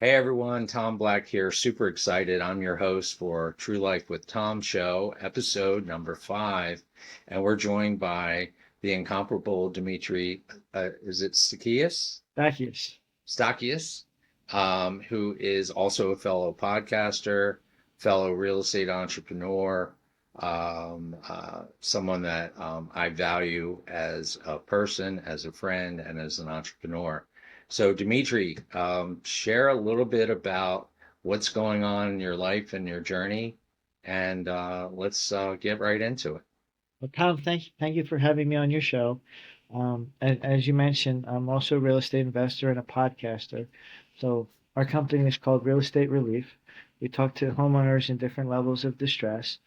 Hey everyone, Tom Black here. Super excited. I'm your host for True Life with Tom show, episode number 5. And we're joined by the incomparable Demetri, is it Stakias? Stakias. Stakias, who is also a fellow podcaster, fellow real estate entrepreneur, someone that I value as a person, as a friend, and as an entrepreneur. So, Dimitri, share a little bit about what's going on in your life and your journey, and let's get right into it. Well, Tom, thank you for having me on your show. As you mentioned, I'm also a real estate investor and a podcaster. So our company is called Real Estate Relief. We talk to homeowners in different levels of distress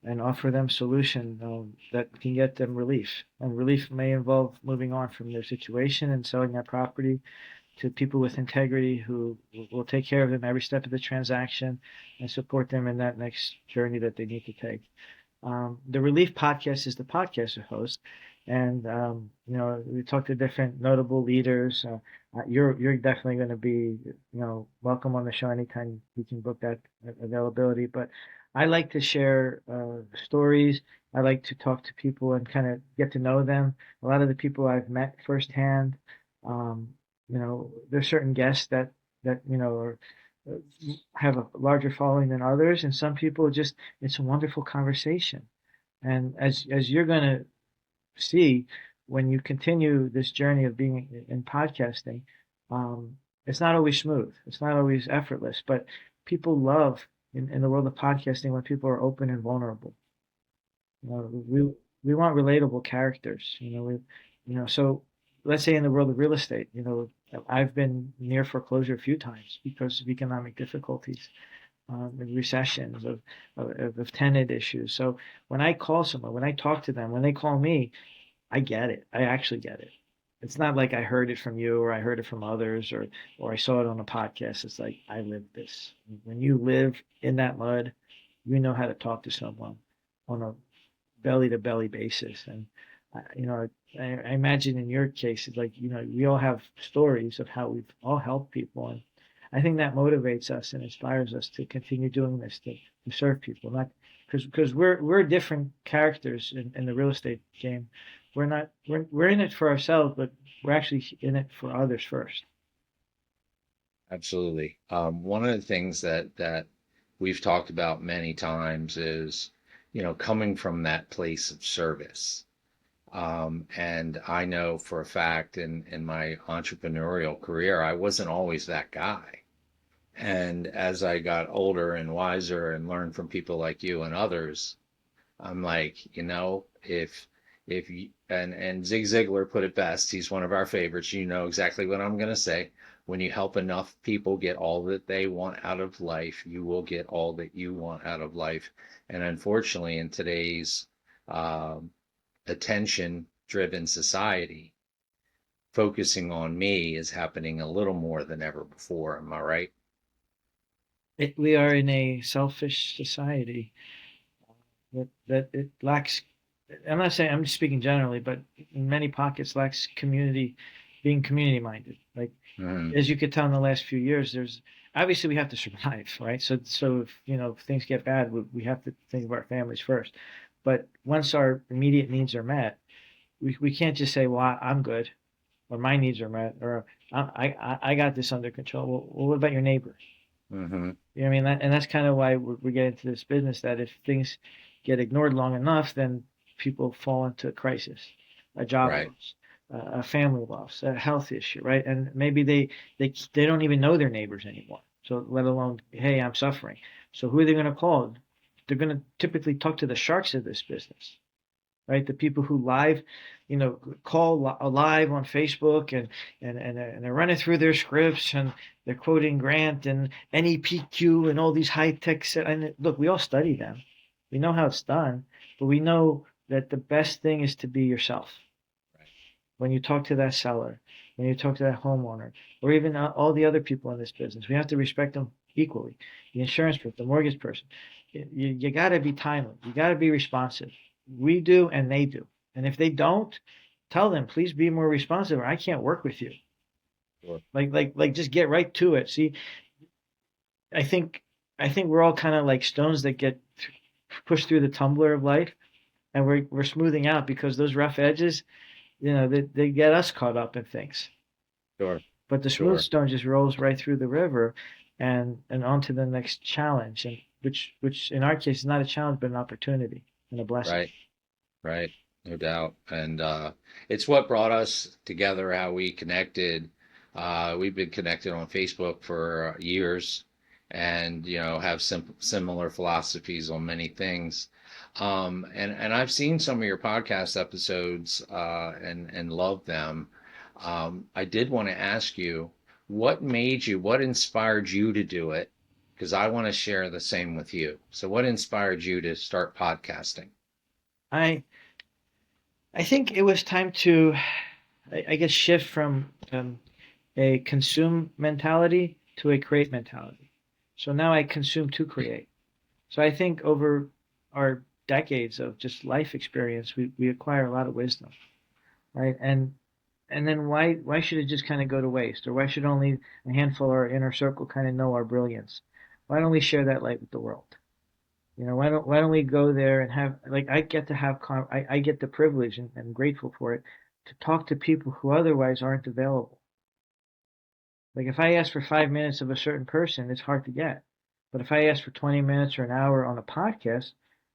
and offer them solution that can get them relief. And relief may involve moving on from their situation and selling their property to people with integrity who will take care of them every step of the transaction and support them in that next journey that they need to take. The Relief Podcast is the podcast I host, and we talk to different notable leaders. You're definitely going to be welcome on the show anytime you can book that availability. But I like to share stories. I like to talk to people and kind of get to know them. A lot of the people I've met firsthand. Um, there's certain guests that are uh, have a larger following than others, and some people just it's a wonderful conversation. And as you're going to see when you continue this journey of being in podcasting, it's not always smooth, it's not always effortless, but people love in the world of podcasting when people are open and vulnerable. We want relatable characters. So let's say in the world of real estate, I've been near foreclosure a few times because of economic difficulties, and recessions, of tenant issues. So when I call someone, when I talk to them, when they call me, I get it. I actually get it. It's not like I heard it from you or I heard it from others or I saw it on a podcast. It's like I lived this. When you live in that mud, you know how to talk to someone on a belly to belly basis. And I imagine in your case, it's like we all have stories of how we've all helped people, and I think that motivates us and inspires us to continue doing this to serve people, not because we're different characters in the real estate game. We're in it for ourselves, but we're actually in it for others first. Absolutely. One of the things that we've talked about many times is, coming from that place of service. And I know for a fact in my entrepreneurial career, I wasn't always that guy. And as I got older and wiser and learned from people like you and others, I'm like, if you, and Zig Ziglar put it best, he's one of our favorites. You know exactly what I'm going to say. When you help enough people get all that they want out of life, you will get all that you want out of life. And unfortunately, in today's um, attention driven society, focusing on me is happening a little more than ever before. Am I right? We are in a selfish society that it lacks. I'm not saying I'm just speaking generally, but in many pockets lacks community, being community minded. Like Mm, as you could tell in the last few years, there's obviously we have to survive, right? So if if things get bad, we have to think of our families first. But once our immediate needs are met, we can't just say, "Well, I'm good," or "My needs are met," or "I got this under control." Well, what about your neighbor? hmm You know what I mean? And that's kind of why we get into this business. That if things get ignored long enough, then people fall into a crisis, a job Right. loss, a family loss, a health issue, right? And maybe they don't even know their neighbors anymore. So let alone, hey, I'm suffering. So who are they going to call? They're going to typically talk to the sharks of this business, right? The people who call live on Facebook and they're running through their scripts and they're quoting Grant and NEPQ and all these high tech. And look, we all study them. We know how it's done, but we know that the best thing is to be yourself. Right. When you talk to that seller, when you talk to that homeowner, or even all the other people in this business, we have to respect them equally. The insurance person, the mortgage person, you got to be timely. You got to be responsive. We do and they do. And if they don't, tell them, please be more responsive or I can't work with you. Sure. Like just get right to it. See, I think I think we're all kind of like stones that get pushed through the tumbler of life, and we're smoothing out because those rough edges, they get us caught up in things. Sure, But the smooth sure. stone just rolls right through the river, and on to the next challenge, and which in our case is not a challenge but an opportunity and a blessing. Right, right. No doubt. And it's what brought us together, how we connected. We've been connected on Facebook for years and, have similar philosophies on many things. And I've seen some of your podcast episodes and love them. I did want to ask you, what inspired you to do it? Because I want to share the same with you. So, what inspired you to start podcasting? I I think it was time to, I guess, shift from a consume mentality to a create mentality. So now I consume to create. So I think over our decades of just life experience, we acquire a lot of wisdom, right? And then why should it just kind of go to waste, or why should only a handful of our inner circle kind of know our brilliance? Why don't we share that light with the world? Why don't we go there and have, like, I get to have I get the privilege, and I'm grateful for it, to talk to people who otherwise aren't available. Like if I ask for 5 minutes of a certain person, it's hard to get. But if I ask for 20 minutes or an hour on a podcast,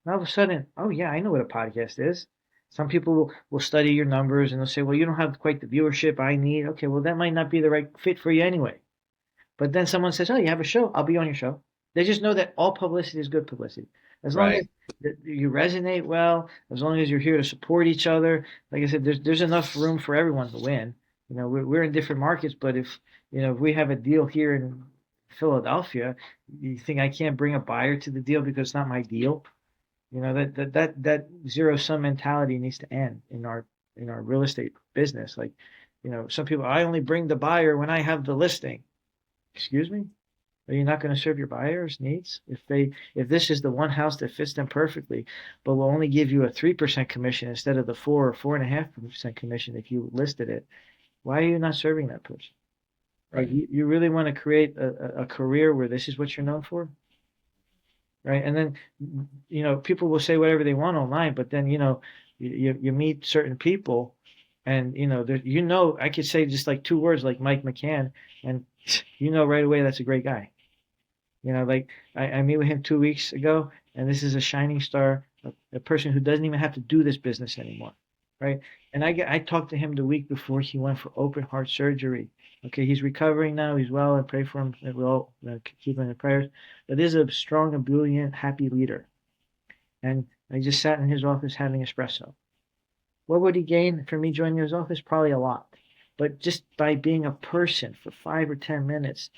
all of a sudden, oh yeah, I know what a podcast is. Some people will study your numbers and they'll say, well, you don't have quite the viewership I need. Okay, well, that might not be the right fit for you anyway. But then someone says, "Oh, you have a show? I'll be on your show." They just know that all publicity is good publicity. As long as Right. you resonate well, as long as you're here to support each other. Like I said, there's enough room for everyone to win. We're in different markets, but if we have a deal here in Philadelphia, you think I can't bring a buyer to the deal because it's not my deal? That zero sum mentality needs to end in our real estate business. Like, some people, I only bring the buyer when I have the listing. Excuse me? Are you not going to serve your buyers' needs? If this is the one house that fits them perfectly, but will only give you a 3% commission instead of the 4 or 4.5% commission if you listed it, why are you not serving that person? Right? Right. You really want to create a career where this is what you're known for, right? And then people will say whatever they want online, but then you meet certain people, and I could say just like two words like Mike McCann, and right away that's a great guy. Like I meet with him 2 weeks ago, and this is a shining star, a person who doesn't even have to do this business anymore, right? And I talked to him the week before he went for open heart surgery. Okay, he's recovering now. He's well, and pray for him. And we'll all keep him in prayers. But this is a strong, ebullient, happy leader. And I just sat in his office having espresso. What would he gain from me joining his office? Probably a lot. But just by being a person for 5 or 10 minutes,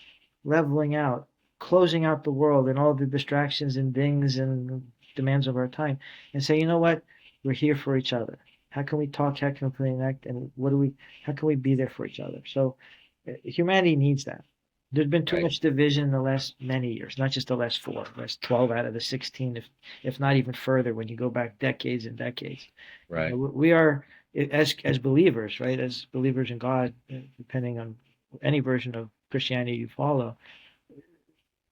leveling out, closing out the world and all the distractions and dings and demands of our time, and say, you know what? We're here for each other. How can we talk? How can we connect? And how can we be there for each other? So humanity needs that. There's been too Right. much division in the last many years, not just the last four, last 12 out of the 16, if not even further, when you go back decades and decades. Right. We are, as believers, right? As believers in God, depending on any version of Christianity you follow,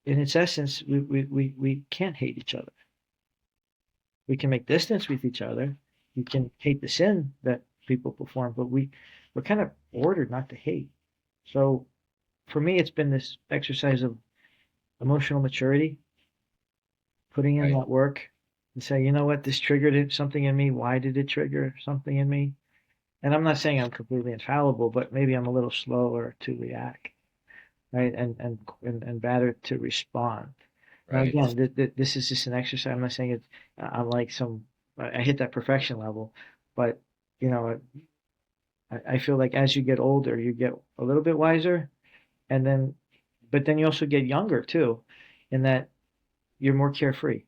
in its essence, we can't hate each other. We can make distance with each other. You can hate the sin that people perform, but we're kind of ordered not to hate. So for me, it's been this exercise of emotional maturity, putting in Right. that work, and say, you know what, this triggered something in me. Why did it trigger something in me? And I'm not saying I'm completely infallible, but maybe I'm a little slower to react, right? And better to respond. Now, Right. again, this is just an exercise. I'm not saying I'm like I hit that perfection level, but you know, I feel like as you get older, you get a little bit wiser, and but then you also get younger too, in that you're more carefree,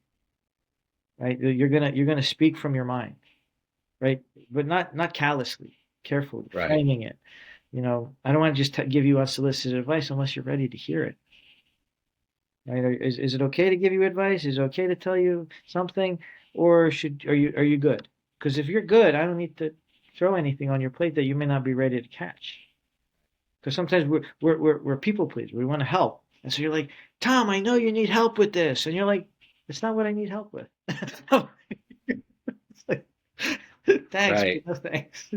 right? You're gonna speak from your mind, right? But not callously, carefully, Right. framing it. I don't want to just give you unsolicited advice unless you're ready to hear it. Right? Is it okay to give you advice? Is it okay to tell you something, or are you good? Because if you're good, I don't need to throw anything on your plate that you may not be ready to catch. Because sometimes we're people pleasers. We want to help, And so you're like, Tom, I know you need help with this. And you're like, it's not what I need help with. It's like, thanks, but Right. no thanks.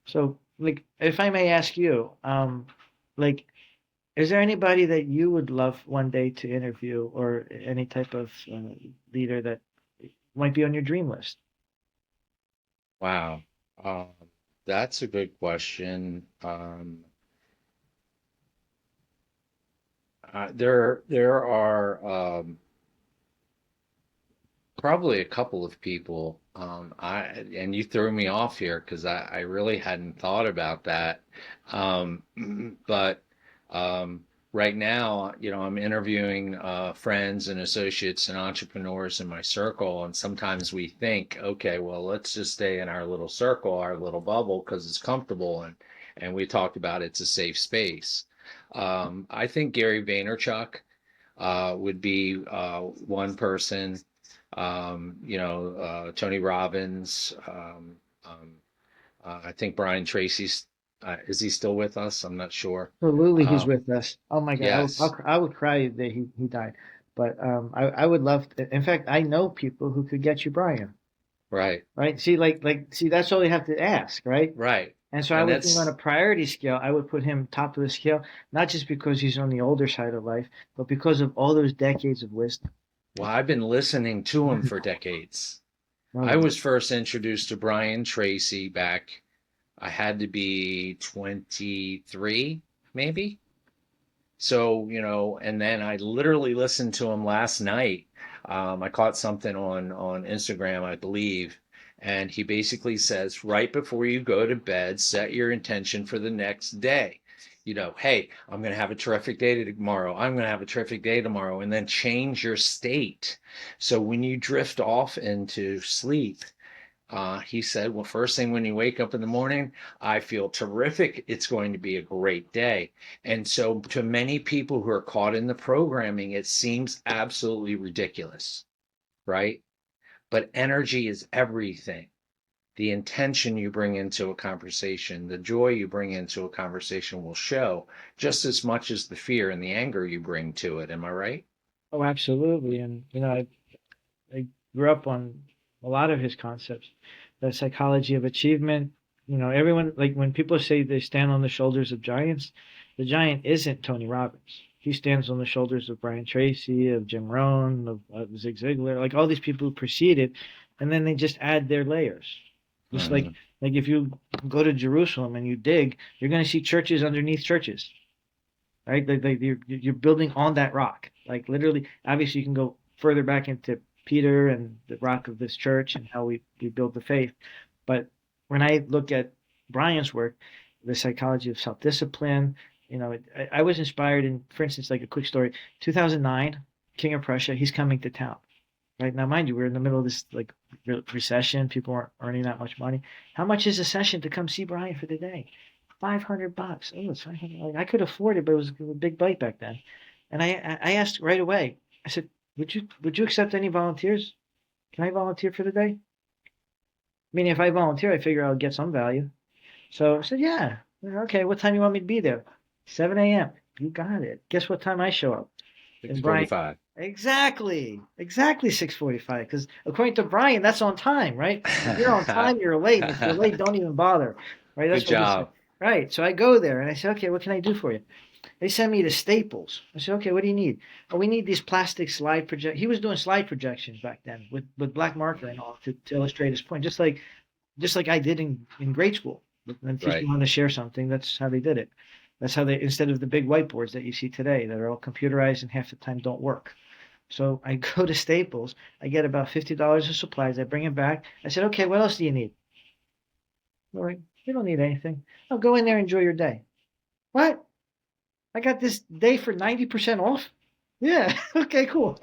So, like, if I may ask you, like, is there anybody that you would love one day to interview, or any type of leader that might be on your dream list? Wow. That's a good question. There are probably a couple of people. And you threw me off here because I really hadn't thought about that. Um, but um, right now, I'm interviewing friends and associates and entrepreneurs in my circle, and sometimes we think, okay, well, let's just stay in our little circle, our little bubble, because it's comfortable, and we talked about it's a safe space. I think Gary Vaynerchuk would be one person. Tony Robbins. I think Brian Tracy's. Is he still with us? I'm not sure. Absolutely, he's Um, with us. Oh my God, yes, I would cry the day he died. But I would love to, in fact, I know people who could get you Brian, right, right? See, see, that's all you have to ask, right? right. And so I And would think on a that's priority scale, I would put him top of the scale, not just because he's on the older side of life, but because of all those decades of wisdom. well, I've been listening to him for decades. I Oh, was first introduced to Brian Tracy back. I had to be 23, maybe. So, and then I literally listened to him last night. I caught something on Instagram, I believe, and he basically says, right before you go to bed, set your intention for the next day. Hey, I'm going to have a terrific day tomorrow. I'm going to have a terrific day tomorrow, and then change your state. So when you drift off into sleep, he said, well, first thing when you wake up in the morning, I feel terrific. It's going to be a great day. And so, to many people who are caught in the programming, it seems absolutely ridiculous, right? But energy is everything. The intention you bring into a conversation, the joy you bring into a conversation will show just as much as the fear and the anger you bring to it. Am I right? oh, absolutely. And I grew up on a lot of his concepts, the psychology of achievement. Everyone, like when people say they stand on the shoulders of giants, the giant isn't Tony Robbins. He stands on the shoulders of Brian Tracy, of Jim Rohn, of Zig Ziglar, like all these people who preceded, and then they just add their layers. Just Mm-hmm. like if you go to Jerusalem and you dig, you're going to see churches underneath churches, right? You're building on that rock. Like literally, obviously, you can go further back into Peter and the rock of this church and how we build the faith. But when I look at Brian's work, the psychology of self-discipline, I was inspired in, for instance, like a quick story, 2009, King of Prussia, he's coming to town. Right now, mind you, we're in the middle of this like recession. People aren't earning that much money. How much is a session to come see Brian for the day? $500. Oh, it's 500. Like, I could afford it, but it was a big bite back then. And I asked right away. I said, "Would you accept any volunteers? Can I volunteer for the day? Meaning, if I volunteer, I figure I'll get some value." So I said, "Yeah, okay. What time you want me to be there?" 7 a.m. You got it. Guess what time I show up? And Brian, 6:45. exactly 6:45. Because according to Brian, that's on time, right? If you're on time, you're late. And if you're late, don't even bother, right? Good That's what he said. job. Right. So I go there and I say, okay, what can I do for you? They send me to Staples. I said, okay, what do you need? Oh, we need these plastic slide project. He was doing slide projections back then with black marker and all to illustrate his point, just like I did in grade school. When teaching Right. wanted to share something, that's how they did it. That's how they, instead of the big whiteboards that you see today that are all computerized and half the time don't work. So I go to Staples. I get about $50 of supplies. I bring it back. I said, okay, what else do you need? All right, you don't need anything. I'll go in there and enjoy your day. What? I got this day for 90% off? Yeah, okay, cool.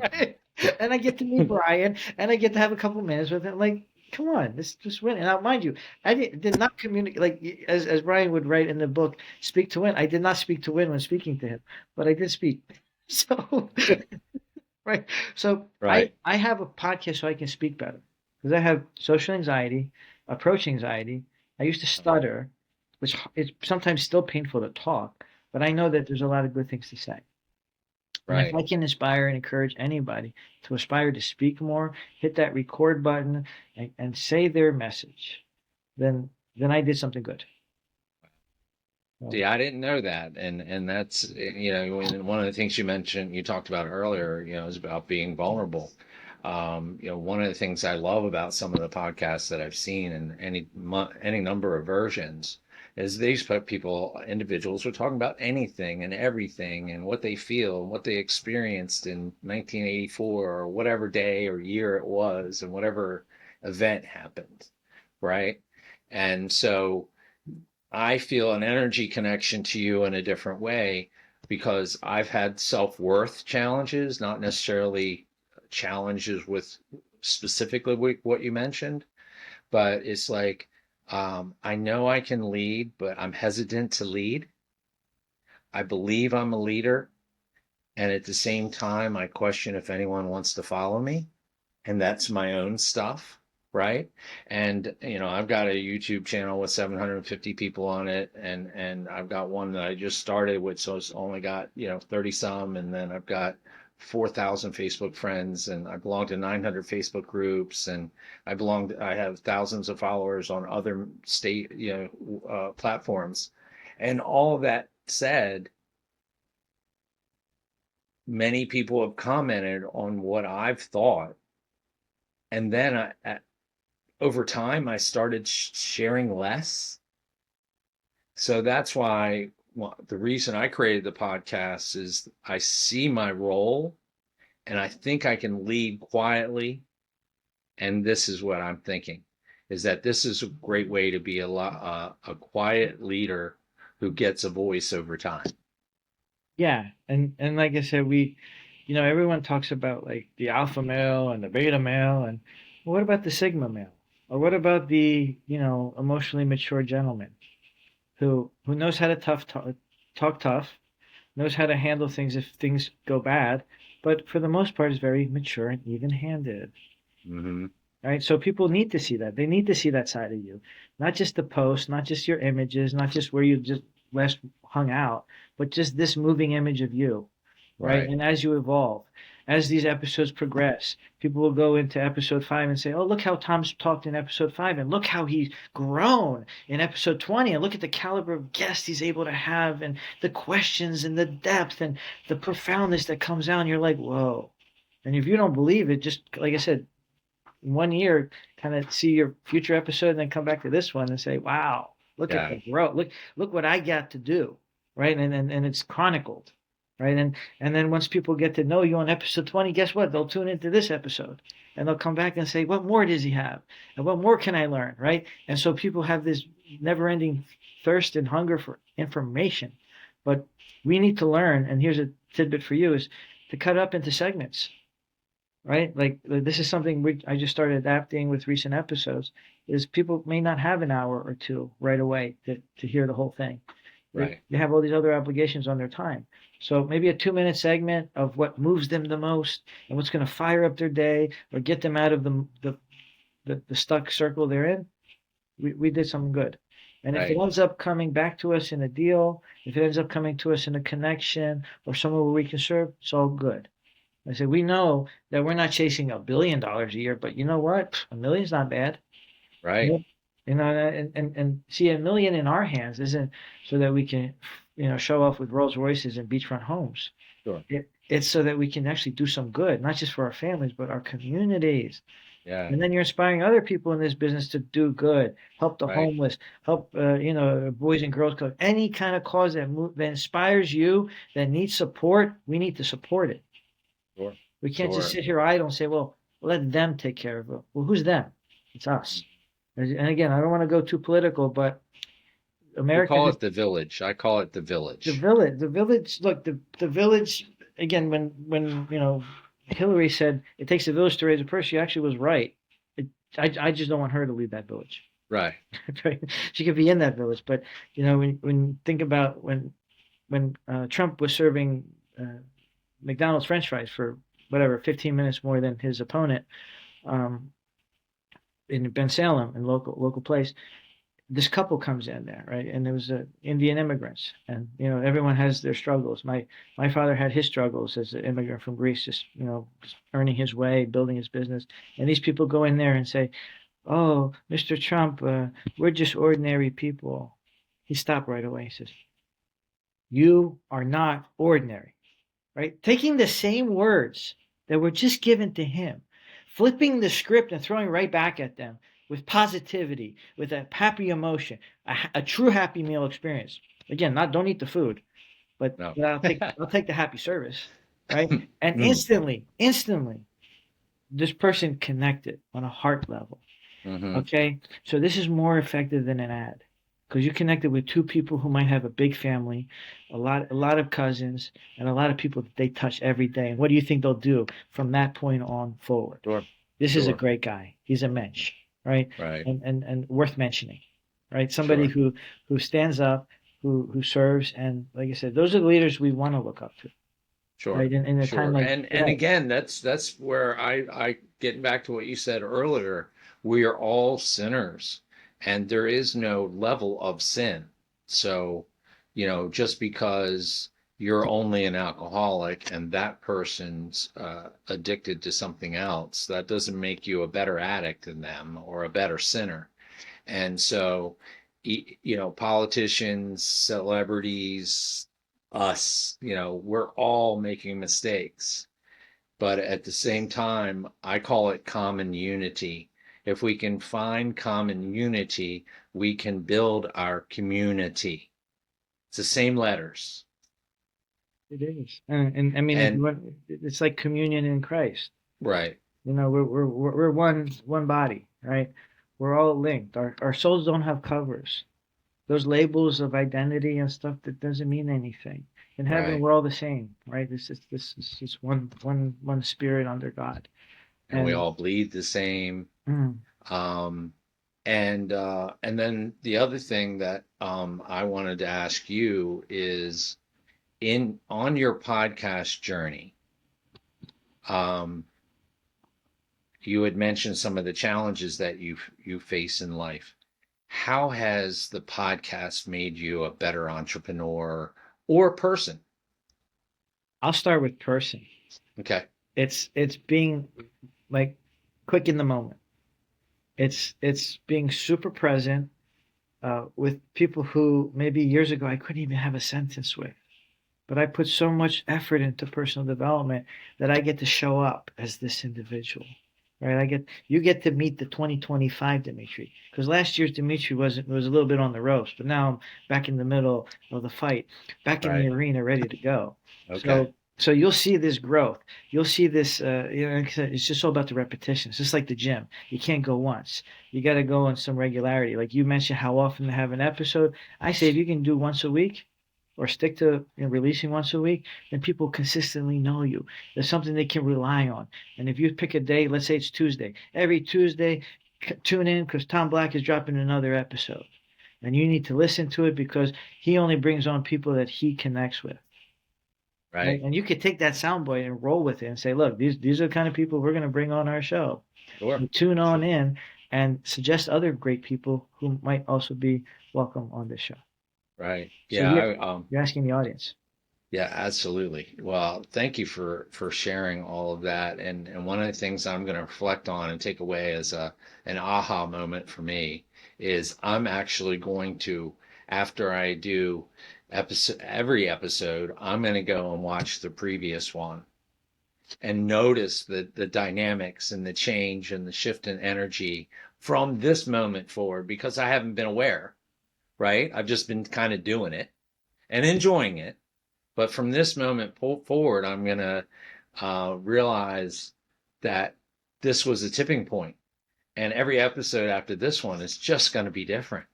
Right? And I get to meet Brian and I get to have a couple minutes with him. Like, come on, this just win. And now, mind you, I did not communicate, like, as Brian would write in the book, speak to win. I did not speak to win when speaking to him, but I did speak. So, right. So I, Right. I have a podcast so I can speak better because I have social anxiety, approach anxiety. I used to stutter, which is sometimes still painful to talk. but I know that there's a lot of good things to say. And if Right. I can inspire and encourage anybody to aspire to speak more, hit that record button and say their message, then I did something good. So, See, I didn't know that, and that's one of the things you mentioned, you talked about earlier, is about being vulnerable. One of the things I love about some of the podcasts that I've seen in any number of versions is these individuals are talking about anything and everything and what they feel and what they experienced in 1984 or whatever day or year it was and whatever event happened, right? And so I feel an energy connection to you in a different way because I've had self-worth challenges, not necessarily challenges with specifically what you mentioned, but it's like I know I can lead, but I'm hesitant to lead. I believe I'm a leader, and at the same time, I question if anyone wants to follow me, and that's my own stuff, right? And I've got a YouTube channel with 750 people on it, and I've got one that I just started with, so it's only got 30 some, and then I've got 4,000 Facebook friends, and I belong to 900 Facebook groups, and I have thousands of followers on other state platforms, and all of that said, many people have commented on what I've thought, and then over time I started sharing less. So that's why the reason I created the podcast is I see my role and I think I can lead quietly. And this is what I'm thinking is that this is a great way to be a quiet leader who gets a voice over time. yeah, and like I said, everyone talks about like the alpha male and the beta male, and what about the sigma male, or what about the emotionally mature gentleman who knows how to talk tough, knows how to handle things if things go bad, but for the most part is very mature and even-handed. Mm-hmm. Right? So people need to see that. They need to see that side of you, not just the post, not just your images, not just where you just last hung out, but just this moving image of you, right? Right. And as you evolve, as these episodes progress, people will go into episode 5 and say, "Oh, look how Tom's talked in episode 5, and look how he's grown in episode 20, and look at the caliber of guests he's able to have, and the questions, and the depth, and the profoundness that comes out." And you're like, "Whoa!" And if you don't believe it, just like I said, 1 year, kind of see your future episode and then come back to this one and say, wow, look at Yeah. the growth. Look what I got to do. Right. And it's chronicled. Right. And then once people get to know you on episode 20, guess what? They'll tune into this episode and they'll come back and say, what more does he have? And what more can I learn? Right. And so people have this never ending thirst and hunger for information. But we need to learn. And here's a tidbit for you is to cut up into segments, right? Like this is something I just started adapting with recent episodes. Is people may not have an hour or two right away to hear the whole thing. Right. They have all these other obligations on their time. So maybe a 2 minute segment of what moves them the most and what's going to fire up their day or get them out of the stuck circle they're in. We did something good. And if it Right. ends up coming back to us in a deal, if it ends up coming to us in a connection or somewhere where we can serve, it's all good. I said, we know that we're not chasing $1 billion a year, but you know what? A million's not bad. Right. Yep. And see, a million in our hands isn't so that we can, show off with Rolls Royces and beachfront homes. Sure. It's so that we can actually do some good, not just for our families, but our communities. Yeah. And then you're inspiring other people in this business to do good, help the Right. homeless, help, Boys and Girls Club, any kind of cause that inspires you, that needs support, we need to support it. Sure. We can't just Sure. sit here idle and say, well, let them take care of it. Well, who's them? It's us. And again, I don't want to go too political, but We America, call it the village. I call it the village. the village, look, the village, again, when, Hillary said it takes a village to raise a person, she actually was right. It, I just don't want her to lead that village. Right. She could be in that village, but, when you think about when Trump was serving McDonald's French fries for whatever 15 minutes more than his opponent, in Ben Salem, in local place. this couple comes in there, right? And there was Indian immigrants, and everyone has their struggles. My father had his struggles as an immigrant from Greece, just earning his way, building his business. And these people go in there and say, "Oh, Mr. Trump, we're just ordinary people." He stopped right away. He says, "You are not ordinary." Right? Taking the same words that were just given to him, flipping the script and throwing right back at them with positivity, with a happy emotion, a true happy meal experience. Again, not don't eat the food, but, No. but I'll take the happy service, right? And Mm. instantly, this person connected on a heart level. Hmm. Okay, so this is more effective than an ad because you connected with two people who might have a big family, a lot of cousins, and a lot of people that they touch every day. And what do you think they'll do from that point on forward? Sure. This is a Sure. great guy. He's a mensch, right? Right. And worth mentioning, right? Somebody Sure. who stands up, who serves, and like I said, those are the leaders we want to look up to, Sure. right? In a time Sure. like And today. again, that's where I getting back to what you said earlier, we are all sinners and there is no level of sin. So, just because you're only an alcoholic and that person's addicted to something else, that doesn't make you a better addict than them or a better sinner. And so, politicians, celebrities, us, we're all making mistakes. But at the same time, I call it common unity. If we can find common unity, we can build our community. It's the same letters. It is, and I mean, if you And want, it's like communion in Christ. right, We're one body, right? We're all linked. Our souls don't have covers. Those labels of identity and stuff that doesn't mean anything. In heaven, right. we're all the same, right? This is just one spirit under God. And we And all bleed the same. mm, Um, and then the other thing that I wanted to ask you is in on your podcast journey, um, you had mentioned some of the challenges that you face in life. How has the podcast made you a better entrepreneur or person? I'll start with person. Okay. It's being like quick in the moment. It's being super present with people who maybe years ago I couldn't even have a sentence with. But I put so much effort into personal development that I get to show up as this individual, right? You get to meet the 2025 Demetri because last year's Demetri was a little bit on the ropes, but now I'm back in the middle of the fight, back in the Right. arena, ready to go. Okay. So you'll see this growth. You'll see this. Like I said, it's just all about the repetition. It's just like the gym. You can't go once. You got to go on some regularity. Like you mentioned, how often to have an episode. I say if you can do once a week, or stick to releasing once a week, then people consistently know you. There's something they can rely on. And if you pick a day, let's say it's Tuesday, every Tuesday, tune in because Tom Black is dropping another episode. And you need to listen to it because he only brings on people that he connects with. Right? Right. And you could take that soundboy and roll with it and say, look, these are the kind of people we're going to bring on our show. Sure. And tune on Sure. in and suggest other great people who might also be welcome on this show. Right. So Yeah. you're asking the audience. Yeah, absolutely. Well, thank you for sharing all of that. And one of the things I'm going to reflect on and take away as an aha moment for me is I'm actually going to, after I do every episode, I'm going to go and watch the previous one and notice the dynamics and the change and the shift in energy from this moment forward because I haven't been aware, right? I've just been kind of doing it and enjoying it, but from this moment forward, I'm going to realize that this was a tipping point. And every episode after this one is just going to be different.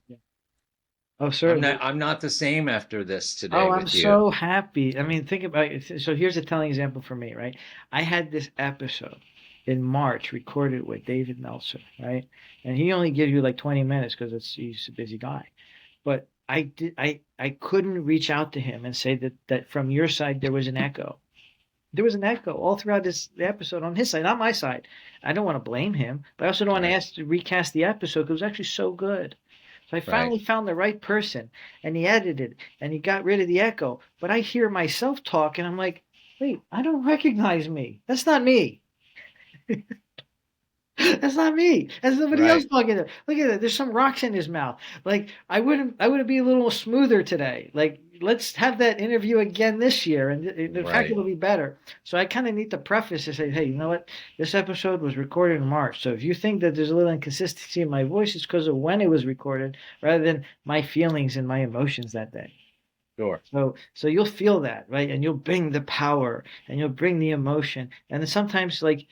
Yeah. Oh, certainly. I'm not the same after this Oh, today I'm with you. so happy. I mean, think about it. So here's a telling example for me, right? I had this episode in March recorded with David Meltzer, right? And he only gives you like 20 minutes because he's a busy guy. But I couldn't reach out to him and say that from your side there was an echo. There was an echo all throughout the episode on his side, not my side. I don't want to blame him, but I also don't want to Right. ask to recast the episode because it was actually so good. So I Right. finally found the right person, and he edited and he got rid of the echo. But I hear myself talk, and I'm like, wait, I don't recognize me. That's not me. That's not me. That's somebody else Right. talking there. Look at that. There's some rocks in his mouth. Like I would be a little smoother today. Like let's have that interview again this year, and in fact, Right. it'll be better. So I kind of need to preface to say, hey, you know what? This episode was recorded in March. So if you think that there's a little inconsistency in my voice, it's because of when it was recorded, rather than my feelings and my emotions that day. Sure. So you'll feel that, right? And you'll bring the power and you'll bring the emotion. And then sometimes like,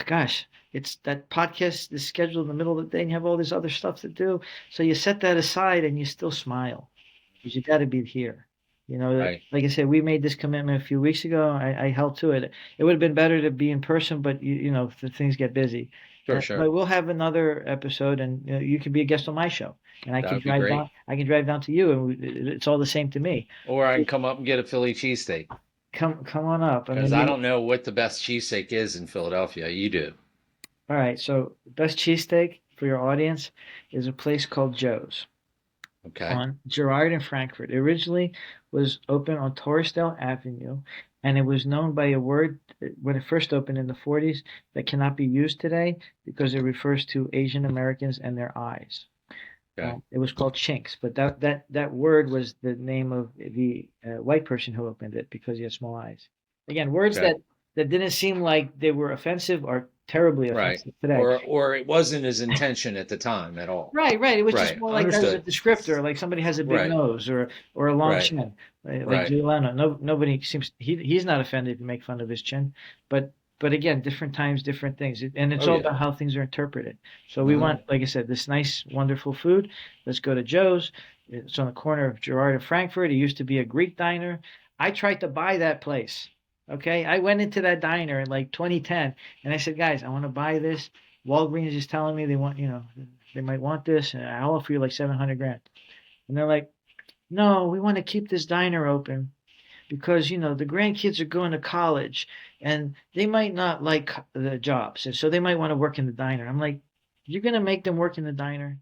gosh, it's that podcast is scheduled in the middle of the day and you have all this other stuff to do. So you set that aside and you still smile because you got to be here. Right. Like I said, we made this commitment a few weeks ago. I held to it. It would have been better to be in person, but the things get busy. Sure. But Sure. we'll have another episode, and you can be a guest on my show, and I That can would be drive down. great. I can drive down to you, and it's all the same to me. Or I can come up and get a Philly cheesesteak Come on up. I because mean, I don't know what the best cheesesteak is in Philadelphia. You do. all right. So best cheesesteak for your audience is a place called Joe's Okay. on Girard and Frankfurt. It originally was open on Torresdale Avenue, and it was known by a word when it first opened in the 40s that cannot be used today because it refers to Asian Americans and their eyes. Okay. It was called Chinks, but that word was the name of the white person who opened it because he had small eyes. Again, words Okay. that didn't seem like they were offensive are terribly Right. offensive today. Or it wasn't his intention at the time at all. Right, right. It was just Right. more like as a Understood. descriptor, like somebody has a big Right. nose or a long Right. chin, like Right. Jay Leno. Nobody seems he's not offended if you make fun of his chin, but again, different times, different things, and it's Oh all yeah. about how things are interpreted. So we Hmm. want, like I said, this nice, wonderful food. Let's go to Joe's. It's on the corner of Girard and Frankfurt. It used to be a Greek diner. I tried to buy that place. Okay, I went into that diner in like 2010, and I said, guys, I want to buy this. Walgreens is telling me they want, they might want this, and I'll offer you like 700 grand. And they're like, no, we want to keep this diner open because, the grandkids are going to college and they might not like the jobs. And so they might want to work in the diner. I'm like, you're going to make them work in the diner?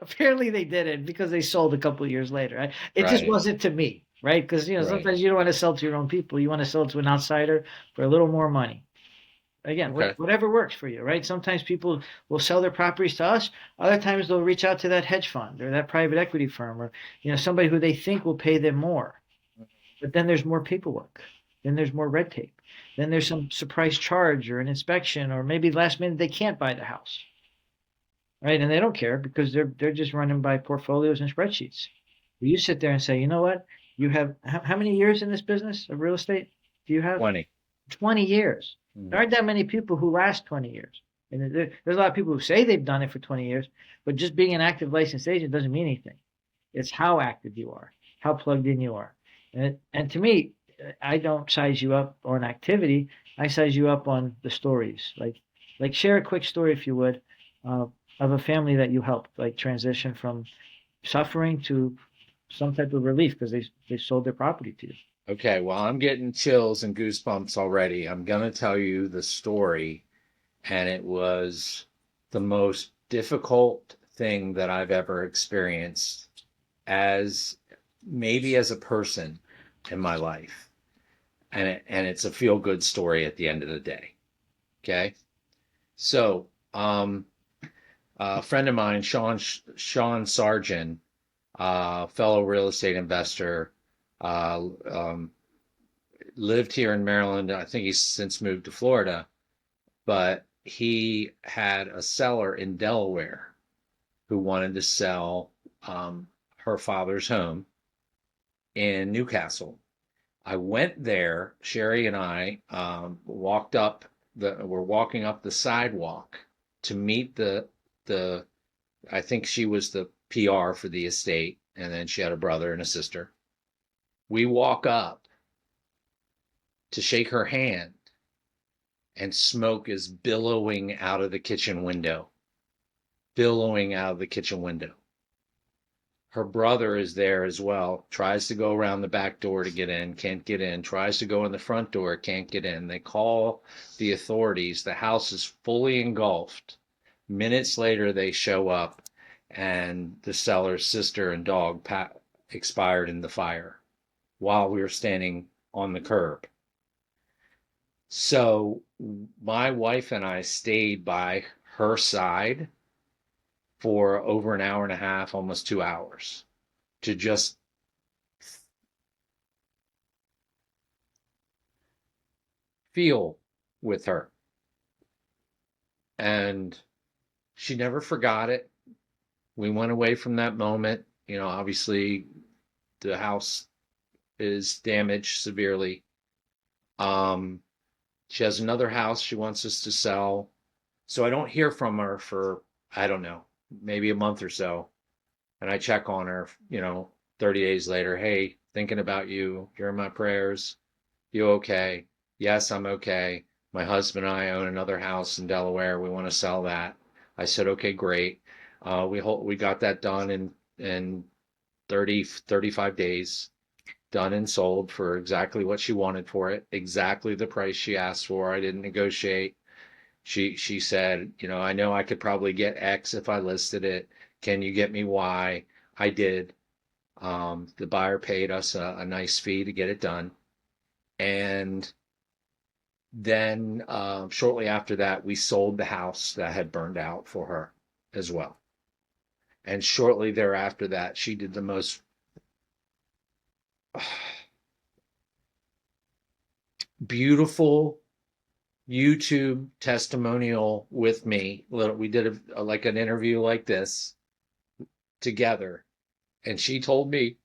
Apparently they didn't because they sold a couple of years later. It just Right. wasn't to me, right? Because, Right. sometimes you don't want to sell to your own people. You want to sell to an outsider for a little more money. Again, Okay. whatever works for you, right? Sometimes people will sell their properties to us. Other times they'll reach out to that hedge fund or that private equity firm or somebody who they think will pay them more. But then there's more paperwork. Then there's more red tape. Then there's some surprise charge or an inspection or maybe last minute they can't buy the house, right? And they don't care because they're just running by portfolios and spreadsheets. You sit there and say, you know what? You have how many years in this business of real estate do you have? 20. 20 years. There Mhm. aren't that many people who last 20 years. And there's a lot of people who say they've done it for 20 years, but just being an active licensed agent doesn't mean anything. It's how active you are, how plugged in you are. And to me, I don't size you up on activity. I size you up on the stories. Like share a quick story, if you would, uh, of a family that you helped, like transition from suffering to some type of relief because they sold their property to you. Okay, well, I'm getting chills and goosebumps already. I'm going to tell you the story, and it was the most difficult thing that I've ever experienced as maybe as a person in my life. And it's a feel good story at the end of the day. Okay. So, a friend of mine, Sean Sargent, fellow real estate investor, uh, um, lived here in Maryland. I think he's since moved to Florida, but he had a seller in Delaware who wanted to sell her father's home in Newcastle. I went there. Sherry and I we're walking up the sidewalk to meet the. I think she was the PR for the estate, and then she had a brother and a sister. We walk up to shake her hand, and smoke is billowing out of the kitchen window, billowing out of the kitchen window. Her brother is there as well, tries to go around the back door to get in, can't get in, tries to go in the front door, can't get in. They call the authorities. The house is fully engulfed. Minutes later, they show up, and the seller's sister and dog expired in the fire while we were standing on the curb. So my wife and I stayed by her side for over an hour and a half, almost 2 hours, to just feel with her. And she never forgot it. We went away from that moment. Obviously the house is damaged severely. She has another house she wants us to sell. So I don't hear from her for, I don't know, maybe a month or so. And I check on her, 30 days later. Hey, thinking about you. You're in my prayers. You okay? Yes, I'm okay. My husband and I own another house in Delaware. We want to sell that. I said, okay, great. We got that done in 35 days, done and sold for exactly what she wanted for it, exactly the price she asked for. I didn't negotiate. She said, I know I could probably get X if I listed it. Can you get me Y? I did. The buyer paid us a nice fee to get it done. And then shortly after that, we sold the house that had burned out for her as well. And shortly thereafter that, she did the most beautiful YouTube testimonial with me. We did like an interview like this together. And she told me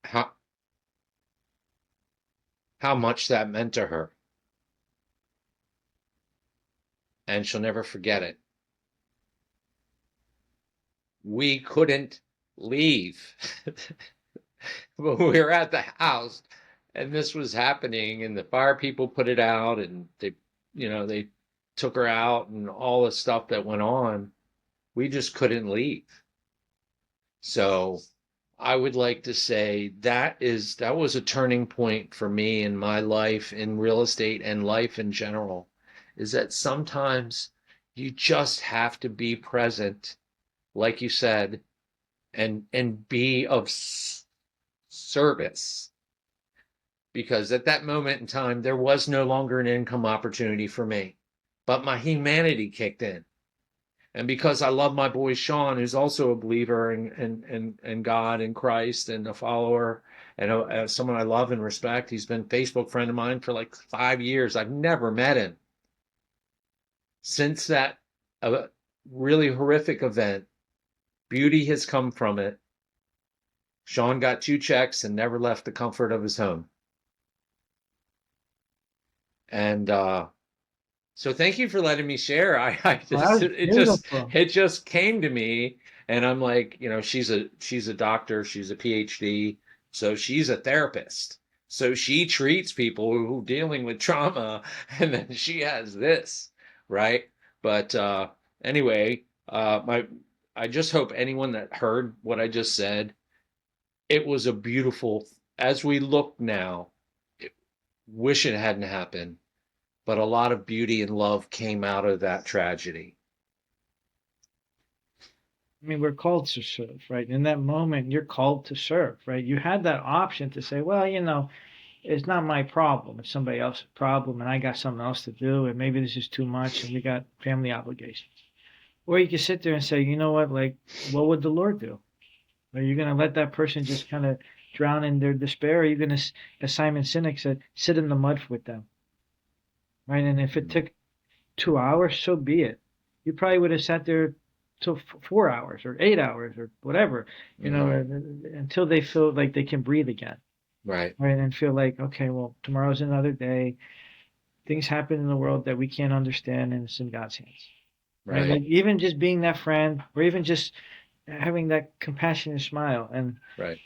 how much that meant to her. And she'll never forget it. We couldn't leave. But we were at the house and this was happening, and the fire people put it out, and they took her out and all the stuff that went on. We just couldn't leave. So I would like to say that was a turning point for me in my life, in real estate and life in general, is that sometimes you just have to be present, like you said, and be of service. Because at that moment in time, there was no longer an income opportunity for me, but my humanity kicked in. And because I love my boy Sean, who's also a believer in God and Christ and a follower and someone I love and respect, he's been a Facebook friend of mine for like 5 years. I've never met him. Since that really horrific event, beauty has come from it. Sean got 2 checks and never left the comfort of his home. And so thank you for letting me share. I just it just came to me, and I'm like, she's a doctor, she's a PhD, so she's a therapist. So she treats people who are dealing with trauma, and then she has this, right? But anyway, I just hope anyone that heard what I just said, it was a beautiful, as we look now, wish it hadn't happened, but a lot of beauty and love came out of that tragedy. I mean, we're called to serve, right? In that moment, you're called to serve, right? You had that option to say, well, it's not my problem. It's somebody else's problem, and I got something else to do, and maybe this is too much, and we got family obligations. Or you can sit there and say, you know what, like, what would the Lord do? Are you going to let that person just kind of drown in their despair? Or are you going to, as Simon Sinek said, sit in the mud with them? Right? And if it took 2 hours, so be it. You probably would have sat there till 4 hours or 8 hours or whatever, until they feel like they can breathe again. Right. Right. And feel like, okay, well, tomorrow's another day. Things happen in the world that we can't understand, and it's in God's hands. Right. Like even just being that friend, or even just having that compassionate smile, and right.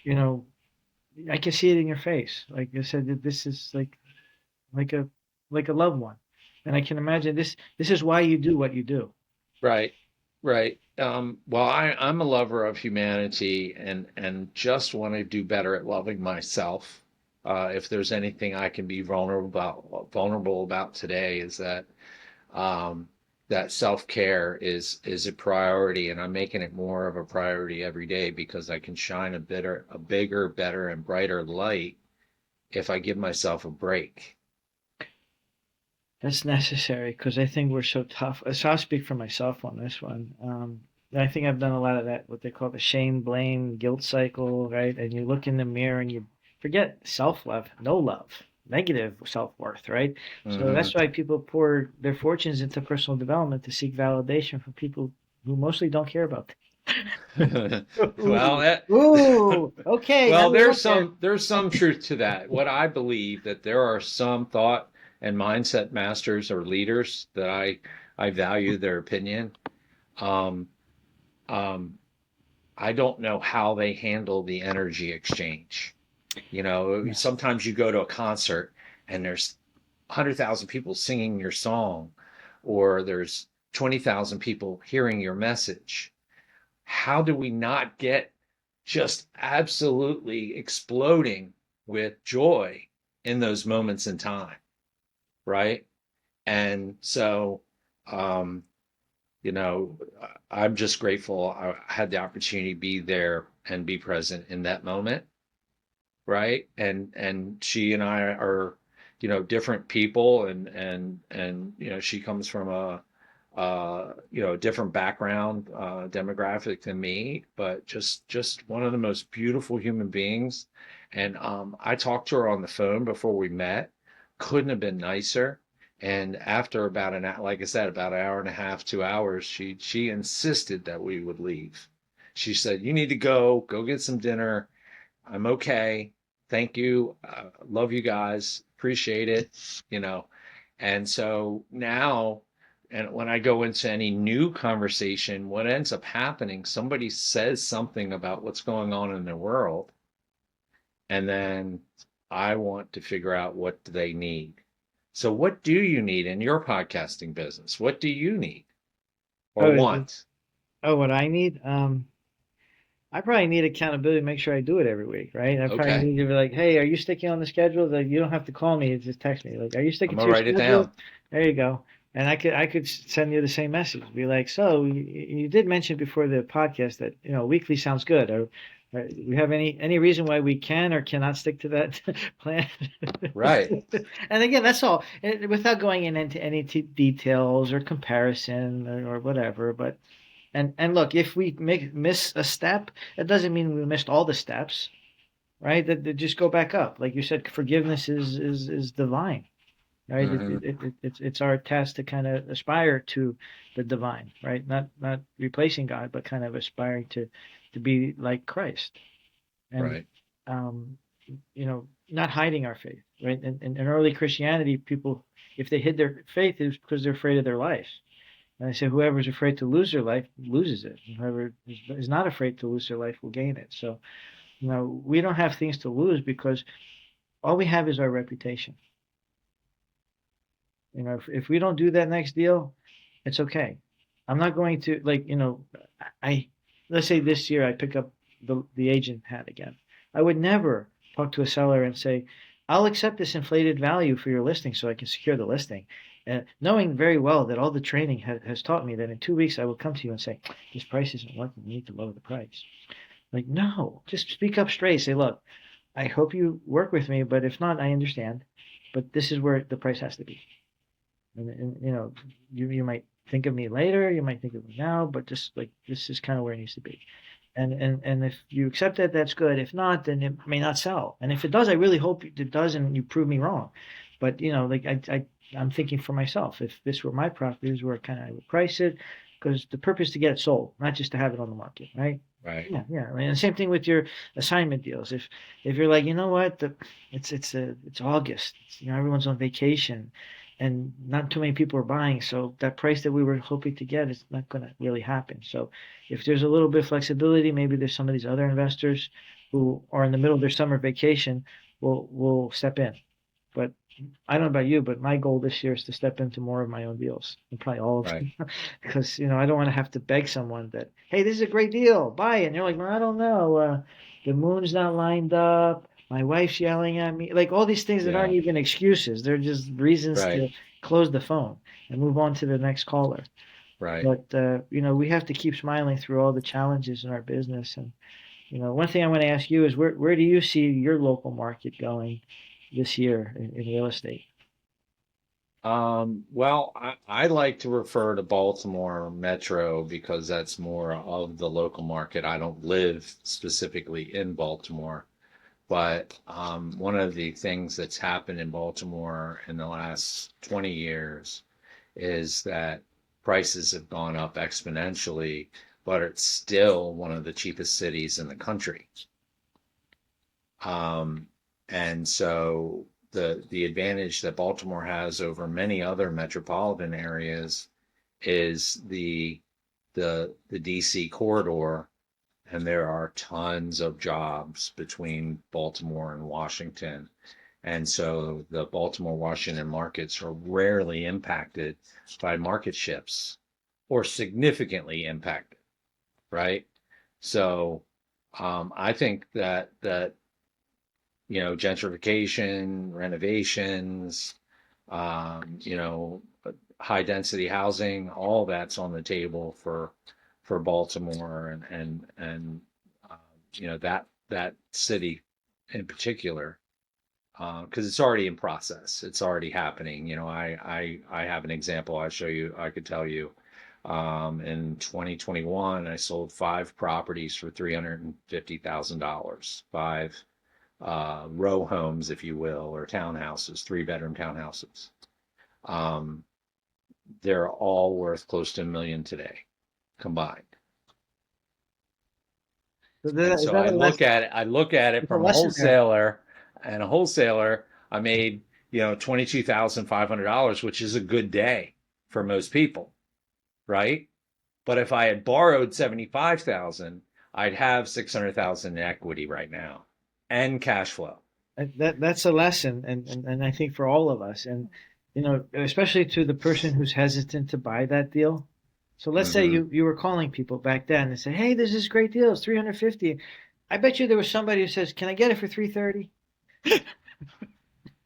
I can see it in your face. Like I said, this is like a loved one. And I can imagine this is why you do what you do. Right, right. Well, I'm a lover of humanity and just want to do better at loving myself. If there's anything I can be vulnerable about today, is that um, that self-care is a priority, and I'm making it more of a priority every day because I can shine a bigger, better, and brighter light if I give myself a break. That's necessary because I think we're so tough. So I'll speak for myself on this one. I think I've done a lot of that, what they call the shame, blame, guilt cycle, right? And you look in the mirror and you forget self-love, no love, negative self-worth, right? So Hmm. that's why people pour their fortunes into personal development to seek validation from people who mostly don't care about them. Well, Ooh, ooh, okay, now well, we went there. there's some truth to that. What I believe that there are some thought and mindset masters or leaders that I value their opinion. Um, um, I don't know how they handle the energy exchange. You know, Yes. sometimes you go to a concert and there's 100,000 people singing your song, or there's 20,000 people hearing your message. How do we not get just absolutely exploding with joy in those moments in time, right? And so, um, you know, I'm just grateful I had the opportunity to be there and be present in that moment, right? And she and I are, different people, and she comes from a different background, demographic than me, but just one of the most beautiful human beings. And I talked to her on the phone before we met. Couldn't have been nicer. And after about like I said, about an hour and a half, 2 hours, she insisted that we would leave. She said, "You need to go get some dinner. I'm okay. Thank you. Love you guys. Appreciate it." You know, and so now, and when I go into any new conversation, what ends up happening, somebody says something about what's going on in their world, and then I want to figure out what do they need. So what do you need in your podcasting business? What do you need or Oh, want? what I need? I probably need accountability to make sure I do it every week, right? I probably Okay, need to be like, hey, are you sticking on the schedule? Like, you don't have to call me, just text me. Like, are you I'm sticking to gonna your write it schedule? down. There you go. And I could send you the same message. Be like, so you did mention before the podcast that weekly sounds good. Or do we have any reason why we can or cannot stick to that plan? Right. And again, that's all. Without going into any details or comparison or whatever. But and look, if we miss a step, it doesn't mean we missed all the steps, right? That just go back up. Like you said, forgiveness is divine, right? Hmm. It's our task to kind of aspire to the divine, right? Not replacing God, but kind of aspiring to be like Christ, and Right. um, not hiding our faith, right? In early Christianity, people, if they hid their faith, it was because they're afraid of their life. And I say, whoever is afraid to lose their life loses it. And whoever is not afraid to lose their life will gain it. So, we don't have things to lose because all we have is our reputation. If we don't do that next deal, it's okay. I'm not going to like, I let's say this year I pick up the agent hat again. I would never talk to a seller and say, I'll accept this inflated value for your listing so I can secure the listing. Knowing very well that all the training has taught me that in 2 weeks I will come to you and say, this price isn't working. You need to lower the price. Like, no, just speak up straight. Say, look, I hope you work with me, but if not, I understand. But this is where the price has to be. And you might think of me later, you might think of me now, but just like this is kind of where it needs to be. And if you accept that, that's good. If not, then it may not sell. And if it does, I really hope it does, and you prove me wrong. But like I'm thinking for myself. If this were my property, this is where kind of I would price it, because the purpose is to get it sold, not just to have it on the market, right? Right. Yeah, yeah. And the same thing with your assignment deals. If you're like, what, it's August, everyone's on vacation, and not too many people are buying, so that price that we were hoping to get is not going to really happen. So if there's a little bit of flexibility, maybe there's some of these other investors who are in the middle of their summer vacation will step in. But I don't know about you, but my goal this year is to step into more of my own deals, and probably all of Right. them, because I don't want to have to beg someone that, hey, this is a great deal, buy it. And you're like, well, I don't know, the moon's not lined up, my wife's yelling at me, like all these things that aren't Yeah. even excuses. They're just reasons Right. to close the phone and move on to the next caller. Right. But we have to keep smiling through all the challenges in our business. And one thing I want to ask you is where do you see your local market going this year in real estate? Well, I like to refer to Baltimore Metro because that's more of the local market. I don't live specifically in Baltimore, but one of the things that's happened in Baltimore in the last 20 years is that prices have gone up exponentially, but it's still one of the cheapest cities in the country. Um, and so the advantage that Baltimore has over many other metropolitan areas is the DC corridor, and there are tons of jobs between Baltimore and Washington. And so the Baltimore Washington markets are rarely impacted by market shifts or significantly impacted, right? So I think that gentrification, renovations, high density housing, all that's on the table for Baltimore and that city in particular, because it's already in process. It's already happening. I have an example I could tell you. In 2021, I sold 5 properties for $350,000, five row homes, if you will, or townhouses, 3-bedroom townhouses. Um, they're all worth close to $1 million today combined. So And is so that a lesson? I look at it There's a from lesson there. a wholesaler, I made, $22,500, which is a good day for most people, right? But if I had borrowed 75,000, I'd have 600,000 in equity right now and cash flow. That's a lesson, and I think for all of us, and especially to the person who's hesitant to buy that deal. So let's say Hmm. you were calling people back then and say, "Hey, there's this great deal. It's 350." I bet you there was somebody who says, "Can I get it for 330?"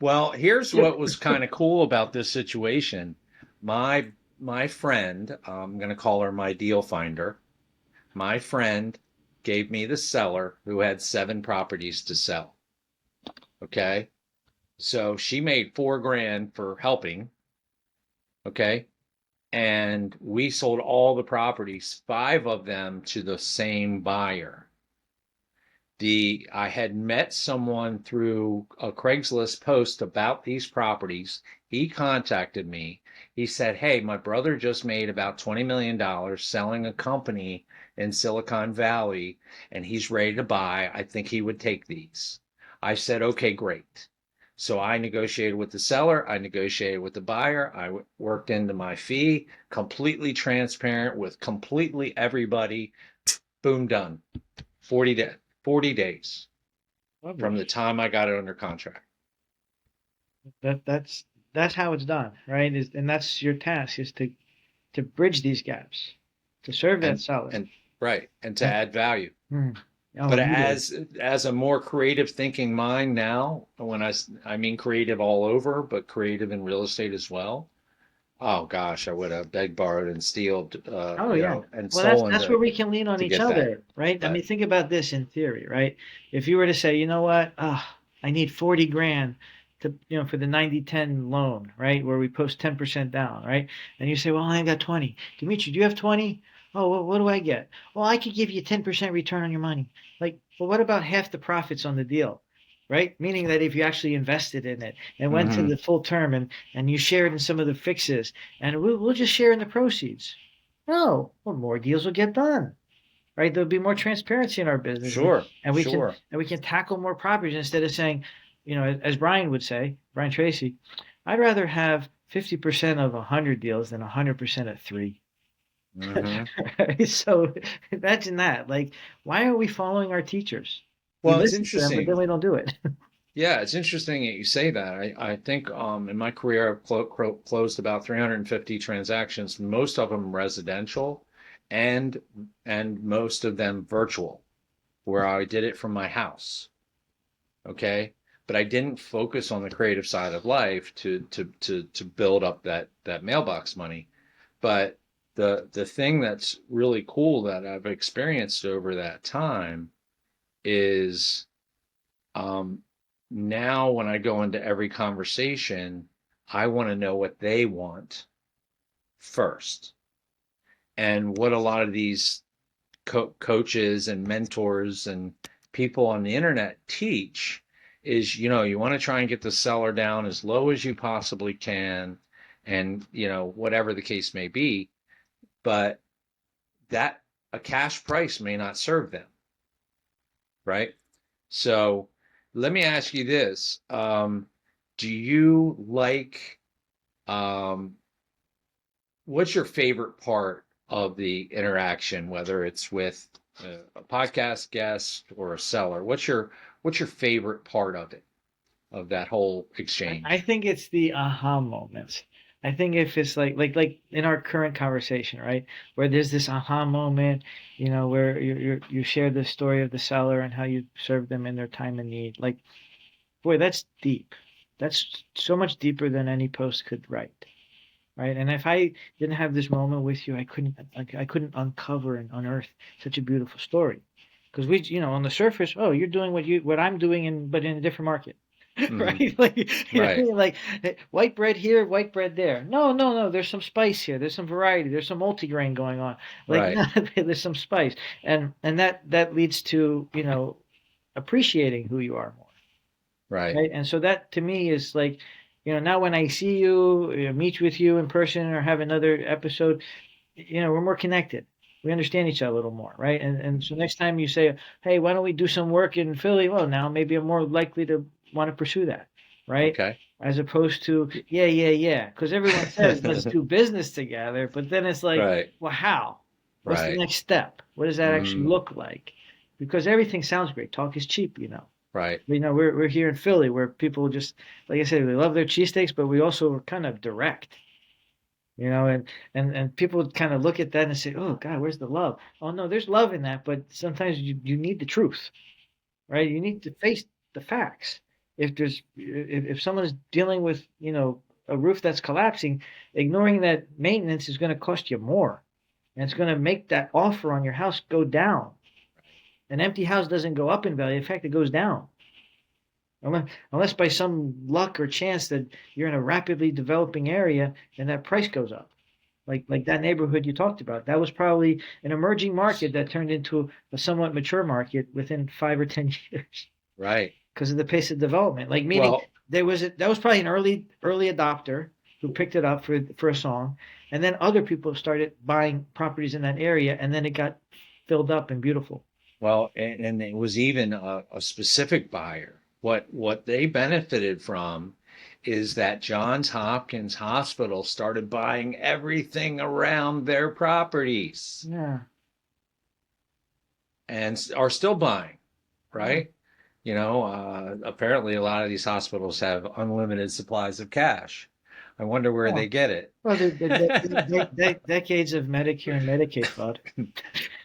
Well, here's what was kind of cool about this situation. My friend, I'm going to call her my deal finder. My friend gave me the seller who had 7 properties to sell. Okay. So she made 4 grand for helping. Okay. And we sold all the properties, 5 of them to the same buyer. I had met someone through a Craigslist post about these properties. He contacted me. He said, "Hey, my brother just made about $20 million selling a company in Silicon Valley, and he's ready to buy. I think he would take these." I said, "Okay, great." So I negotiated with the seller, I negotiated with the buyer, I worked into my fee, completely transparent with completely everybody. Boom, done. 40 days from Lovely. the time I got it under contract. That's how it's done, right? And that's your task is to bridge these gaps, to serve that And seller. and right, and to And, add value. mm, oh, But immediately. as a more creative thinking mind now, when I mean creative all over, but creative in real estate as well. Oh gosh, I would have begged, borrowed, and stealed, Oh yeah. and Well, that's stolen that's where we can lean on to each get that. other, right? I But mean, think about this in theory, right? If you were to say, you know what, I need 40 grand to, for the 90/10 loan, right? Where we post 10% down, right? And you say, well, I got 20. Dimitri, do you have 20? Oh, well, what do I get? Well, I could give you 10% return on your money. Like, well, what about half the profits on the deal? Right? Meaning that if you actually invested in it and went to hmm the full term and you shared in some of the fixes and we'll just share in the proceeds. No, well, more deals will get done, right? There'll be more transparency in our business, sure, and we can sure. and we can tackle more properties instead of saying, as Brian would say, Brian Tracy, I'd rather have 50% of 100 deals than 100% of three. hmm Right? So imagine that. Like, why are we following our teachers? We Well, it's listen to them, but then interesting. we don't do it. Yeah, it's interesting that you say that. I think in my career, I've closed about 350 transactions, most of them residential and most of them virtual, where I did it from my house. Okay. But I didn't focus on the creative side of life to build up that mailbox money. But the thing that's really cool that I've experienced over that time is um, now when I go into every conversation, I want to know what they want first. And what a lot of these coaches and mentors and people on the internet teach is, you want to try and get the seller down as low as you possibly can, and whatever the case may be, but that a cash price may not serve them, right? So let me ask you this. Do you like, um, what's your favorite part of the interaction, whether it's with a podcast guest or a seller? What's your favorite part of it, of that whole I exchange? think it's the aha moments. I think if it's like in our current conversation, right, where there's this aha moment, where you share the story of the seller and how you served them in their time of need. Like, boy, that's deep. That's so much deeper than any post could write, right? And if I didn't have this moment with you, I couldn't uncover and unearth such a beautiful story. Because on the surface, oh, you're doing what I'm doing but in a different market. Hmm. Right? Like, Right, like white bread here, white bread there. No, no, no. There's some spice here. There's some variety. There's some multigrain going on. Like, right, no, there's some spice, and that leads to appreciating who you are more, right. right? And so that to me is like, now when I see you, meet with you in person, or have another episode, we're more connected. We understand each other a little more, right? And so next time you say, "Hey, why don't we do some work in Philly?" Well, now maybe I'm more likely to want to pursue that, right? Okay. As opposed to, yeah, yeah, yeah, because everyone says let's do business together, but then it's like, Right, well, how? What's the right. next step? What does that actually Mm, look like? Because everything sounds great. Talk is cheap. right. We're here in Philly where people just, like I said, we love their cheesesteaks, but we also are kind of direct, and people kind of look at that and say, "Oh God, where's the love?" Oh no, there's love in that, but sometimes you need the truth, right? You need to face the facts. If someone is dealing with a roof that's collapsing, ignoring that maintenance is going to cost you more, and it's going to make that offer on your house go down. An empty house doesn't go up in value; in fact, it goes down. Unless by some luck or chance that you're in a rapidly developing area and that price goes up. Like that neighborhood you talked about. Was probably an emerging market that turned into a somewhat mature market within 5 or 10 years Right. because of the pace of development. Like meaning Well, that was probably an early adopter who picked it up for a song, and then other people started buying properties in that area, and then it got filled up and beautiful. and it was even a specific buyer. What they benefited from is that Johns Hopkins Hospital started buying everything around their properties Yeah. and are still buying, Yeah. right? Apparently a lot of these hospitals have unlimited supplies of cash. I wonder where Yeah. they get it. Well, the decades of Medicare and Medicaid fraud.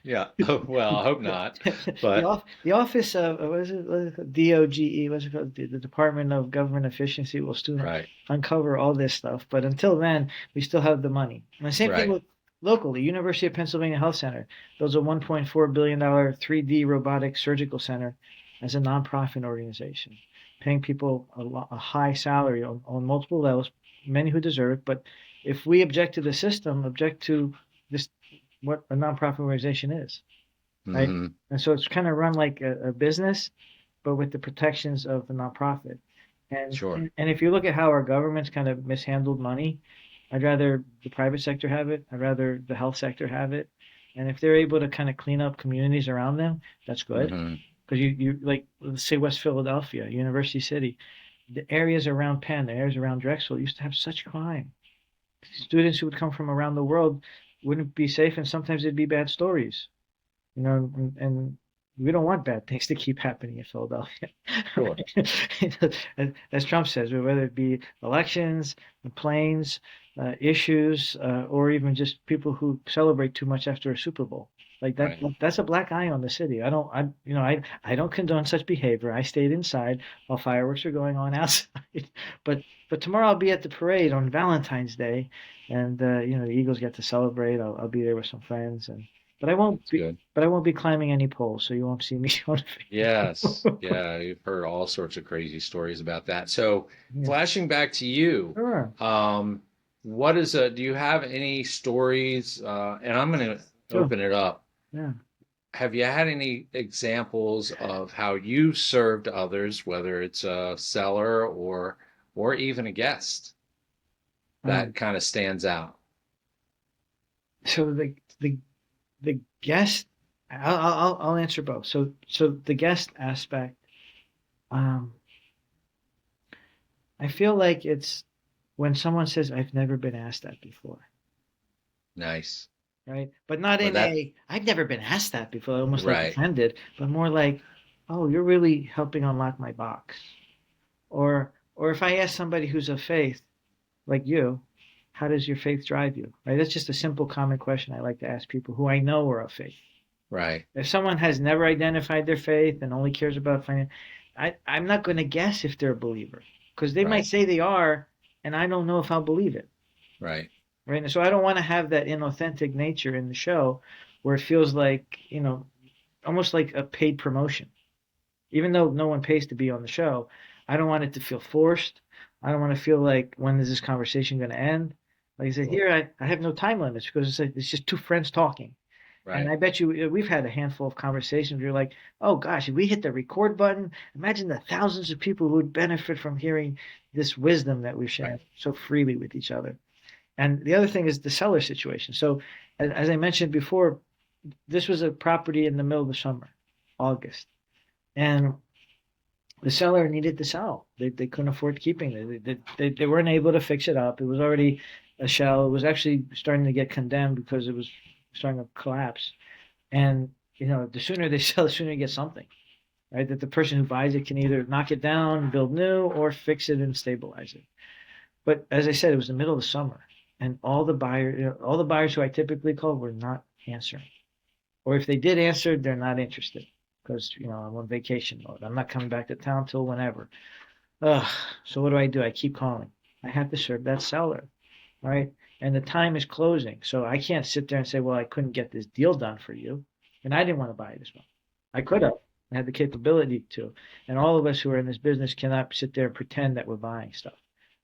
Yeah. Well, I hope not. But The office of what is it called? DOGE, what's it called? The Department of Government Efficiency will soon right, uncover all this stuff. But until then, we still have the money. And the same thing right. with locally. University of Pennsylvania Health Center builds a $1.4 billion 3D robotic surgical center as a nonprofit organization, paying people a high salary on multiple levels, many who deserve it. But if we object to the system, object to this, what a nonprofit organization is, right? Hmm. And so it's kind of run like a business, but with the protections of the nonprofit. And Sure. and if you look at how our government's kind of mishandled money, I'd rather the private sector have it. I'd rather the health sector have it. And if they're able to kind of clean up communities around them, that's good. Hmm. Because you like, let's say West Philadelphia, University City, the areas around Penn, the areas around Drexel used to have such crime. Students who would come from around the world wouldn't be safe, and sometimes it'd be bad stories, and We don't want bad things to keep happening in Philadelphia. Sure. As Trump says, whether it be elections, planes, issues, or even just people who celebrate too much after a Super Bowl. Like that, Right. that's a black eye on the city. I don't condone such behavior. I stayed inside while fireworks are going on outside. But, but tomorrow I'll be at the parade on Valentine's Day, and the Eagles get to celebrate. I'll be there with some friends, but I won't That's be, good. but I won't be climbing any poles, so you won't see me on Yes. Facebook. Yeah. You've heard all sorts of crazy stories about that. So Yeah, flashing back to you, sure, um, do you have any stories? And I'm going to sure, open it up. yeah. Have you had any examples of how you served others, whether it's a seller or even a guest that Um, kind of stands out? so the guest, I'll answer both. So the guest aspect, um, I feel like it's when someone says, "I've never been asked that before," Nice. right? But not Or in that, I've never been asked that before, almost like right, offended, but more like, "Oh, you're really helping unlock my box." Or if I ask somebody who's of faith, like you, how does your faith drive you? Right? That's just a simple common question I like to ask people who I know are of faith. right, If someone has never identified their faith and only cares about finance, I'm not going to guess if they're a believer because they might right, say they are, and I don't know if I'll believe it. right. Right. And so I don't want to have that inauthentic nature in the show where it feels like, almost like a paid promotion. Even though no one pays to be on the show, I don't want it to feel forced. I don't want to feel like when is this conversation going to end? Like I said, Sure. here I have no time limits because it's just two friends talking. And Right, I bet you we've had a handful of conversations where you're like, oh gosh, if we hit the record button, imagine the thousands of people who would benefit from hearing this wisdom that we've right, shared so freely with each other. And the other thing is the seller situation. So, as I mentioned before, this was a property in the middle of the summer, August. And the seller needed to sell. They couldn't afford keeping it. They weren't able to fix it up. It was already a shell. It was actually starting to get condemned because it was starting to collapse. And the sooner they sell, the sooner you get something, right? That the person who buys it can either knock it down, build new, or fix it and stabilize it. But as I said, it was the middle of the summer, and all the buyers who I typically call were not answering, or if they did answer, they're not interested because I'm on vacation mode. I'm not coming back to town till whenever. Ugh. So what do? I keep calling. I have to serve that seller, right? And the time is closing, so I can't sit there and say, "Well, I couldn't get this deal done for you," and I didn't want to buy this one. I could right. have. I had the capability to, and all of us who are in this business cannot sit there and pretend that we're buying stuff.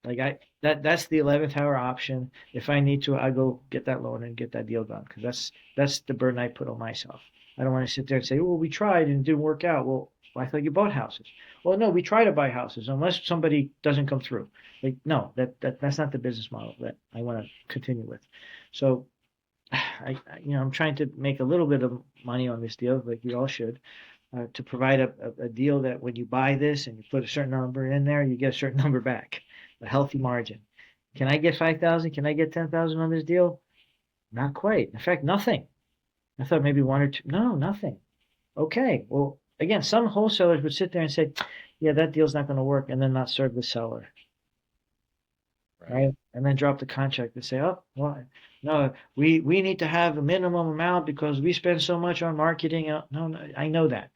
Like that's the 11th hour option. If I need to, I go get that loan and get that deal done because that's the burden I put on myself. I don't want to sit there and say, "Well, we tried and it didn't work out." Well, I thought you bought houses. Well, no, we try to buy houses unless somebody doesn't come through. Like, no, that's not the business model that I want to continue with. So, I'm trying to make a little bit of money on this deal, like we all should, to provide a deal that when you buy this and you put a certain number in there, you get a certain number back, a healthy margin. Can I get 5,000? Can I get 10,000 on this deal? Not quite. In fact, nothing. I thought maybe one or two. No, nothing. Okay. Well, again, some wholesalers would sit there and say, yeah, that deal's not going to work, and then not serve the seller, Right. right? And then drop the contract and say, oh, well, no, we need to have a minimum amount because we spend so much on marketing. No, no, I know that.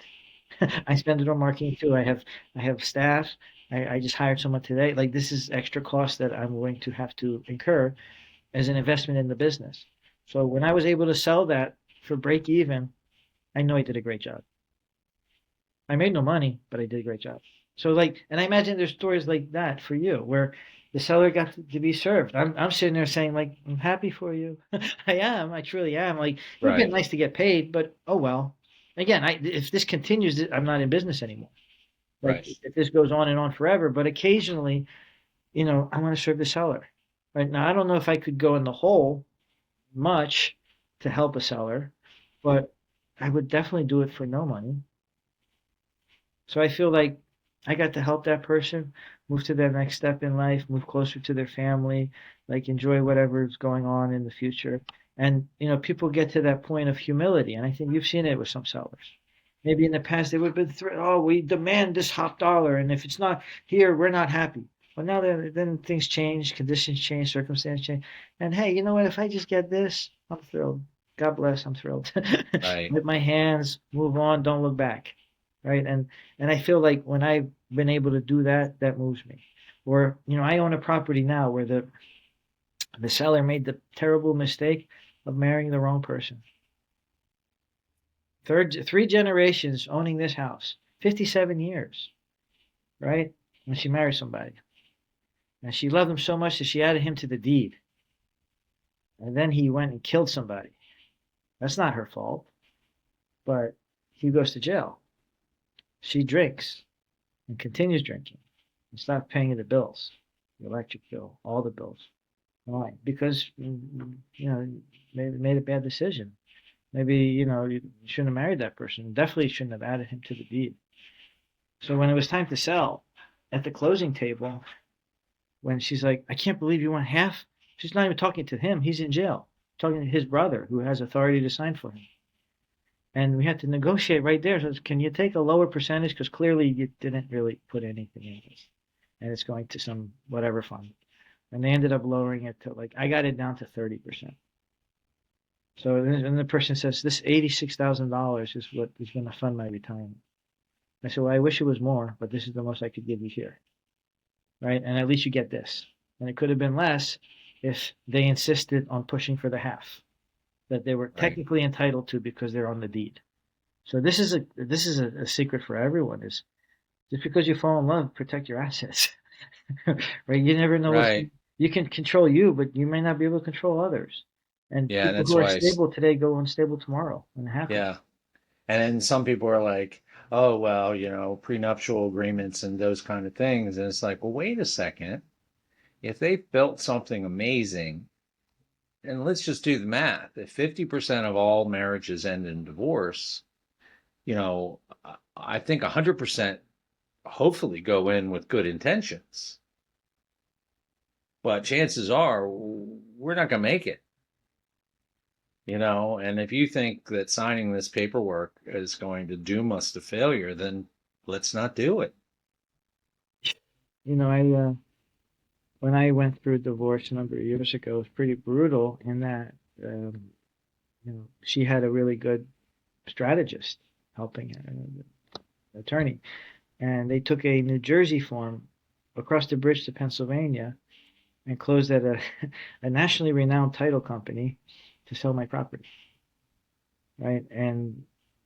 I spend it on marketing too. I have staff. I just hired someone today. Like this is extra cost that I'm going to have to incur as an investment in the business. So when I was able to sell that for break even, I know I did a great job. I made no money, but I did a great job. So like, and I imagine there's stories like that for you where the seller got to be served. I'm sitting there saying like, I'm happy for you. I am. I truly am. Like, it would have been Right. nice to get paid, but oh well. Again, if this continues, I'm not in business anymore. Like Right. if this goes on and on forever, but occasionally, I want to serve the seller. Right now, I don't know if I could go in the hole much to help a seller, but I would definitely do it for no money. So I feel like I got to help that person move to their next step in life, move closer to their family, like enjoy whatever's going on in the future. And people get to that point of humility, and I think you've seen it with some sellers. Maybe in the past they would have been, oh, we demand this top dollar, and if it's not here, we're not happy. But now then things change, conditions change, circumstances change, and hey, you know what? If I just get this, I'm thrilled. God bless, I'm thrilled. Right. With my hands, move on, don't look back, right? And I feel like when I've been able to do that, that moves me. Or I own a property now where the seller made the terrible mistake of marrying the wrong person. Three generations owning this house, 57 years, right? And she married somebody. And she loved him so much that she added him to the deed. And then he went and killed somebody. That's not her fault, but he goes to jail. She drinks and continues drinking and stops paying the bills, the electric bill, all the bills. Why? Because, made a bad decision. Maybe, you shouldn't have married that person. Definitely shouldn't have added him to the deed. So when it was time to sell, at the closing table, when she's like, I can't believe you want half. She's not even talking to him. He's in jail. Talking to his brother who has authority to sign for him. And we had to negotiate right there. So can you take a lower percentage? Because clearly you didn't really put anything in this. And it's going to some whatever fund. And they ended up lowering it to I got it down to 30%. So then the person says, this $86,000 is what is going to fund my retirement. I said, well, I wish it was more, but this is the most I could give you here. Right? And at least you get this. And it could have been less if they insisted on pushing for the half that they were Right. technically entitled to because they're on the deed. So this is a secret for everyone is just because you fall in love, protect your assets. Right? You never know what Right. you can control you, but you may not be able to control others. And Yeah. And people that's who are why, stable today go unstable tomorrow, and it happens. yeah. And then some people are like, oh, well, prenuptial agreements and those kind of things. And it's like, well, wait a second. If they've built something amazing, and let's just do the math. If 50% of all marriages end in divorce, you know, I think 100% hopefully go in with good intentions. But chances are we're not going to make it, and if you think that signing this paperwork is going to doom us to failure, then let's not do it. I when I went through a divorce a number of years ago, it was pretty brutal in that she had a really good strategist helping attorney, and they took a New Jersey form across the bridge to Pennsylvania and closed at a nationally renowned title company to sell my property, right? And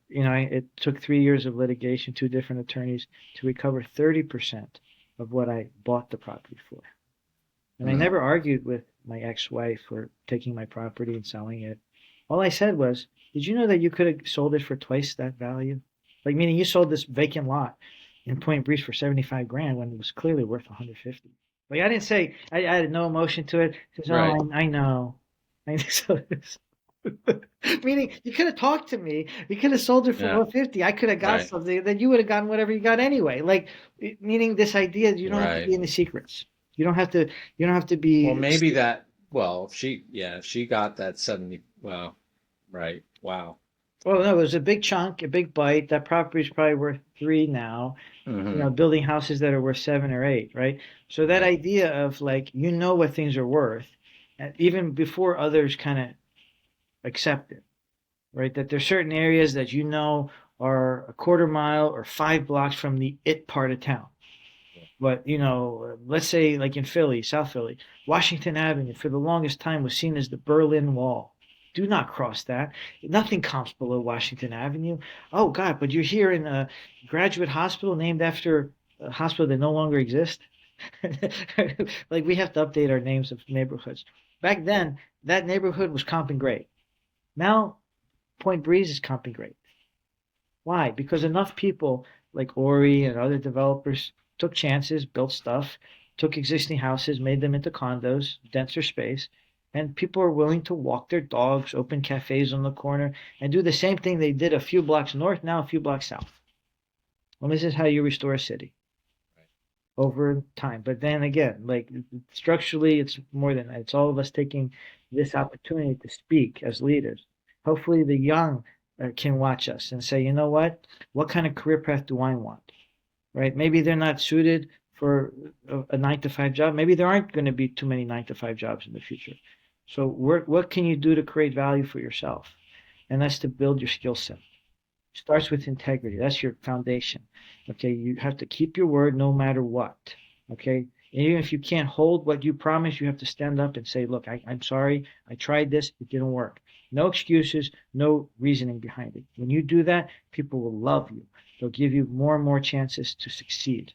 it took 3 years of litigation, two different attorneys to recover 30% of what I bought the property for. And I Mm, never argued with my ex-wife for taking my property and selling it. All I said was, did you know that you could have sold it for twice that value? Like, meaning you sold this vacant lot in Point Breeze for 75 grand when it was clearly worth 150. Like, I didn't say, I had no emotion to it. Says, right, oh, I know. So, meaning you could have talked to me. You could have sold it for yeah, 150. I could have got right, something. Then you would have gotten whatever you got anyway. Like, meaning this idea that you don't have to be right. in the secrets. You don't have to. You don't have to Well, be. maybe that. Well, if she got that 70. Well, right. Wow. Well, no, it was a big chunk, a big bite. That property is probably worth three now. Hmm. Building houses that are worth 7 or 8, right? So that Right. idea of what things are worth, even before others kind of accept it, right? That there's certain areas that are a quarter mile or 5 blocks from the it part of town. But let's say like in Philly, South Philly, Washington Avenue for the longest time was seen as the Berlin Wall. Do not cross that. Nothing comes below Washington Avenue. Oh God, but you're here in a graduate hospital named after a hospital that no longer exists. Like we have to update our names of neighborhoods. Back then, that neighborhood was comping great. Now, Point Breeze is comping great. Why? Because enough people like Ori and other developers took chances, built stuff, took existing houses, made them into condos, denser space, and people are willing to walk their dogs, open cafes on the corner, and do the same thing they did a few blocks north, now a few blocks south. Well, this is how you restore a city over time. But then again, like structurally, it's more than that. It's all of us taking this opportunity to speak as leaders. Hopefully, the young can watch us and say, you know what kind of career path do I want? Right? Maybe they're not suited for a 9 to 5 job. Maybe there aren't going to be too many 9 to 5 jobs in the future. So what can you do to create value for yourself? And that's to build your skill set. Starts with integrity. That's your foundation. Okay, you have to keep your word no matter what. Okay, and even if you can't hold what you promise, you have to stand up and say, "Look, I'm sorry. I tried this. It didn't work." No excuses, no reasoning behind it. When you do that, people will love you. They'll give you more and more chances to succeed.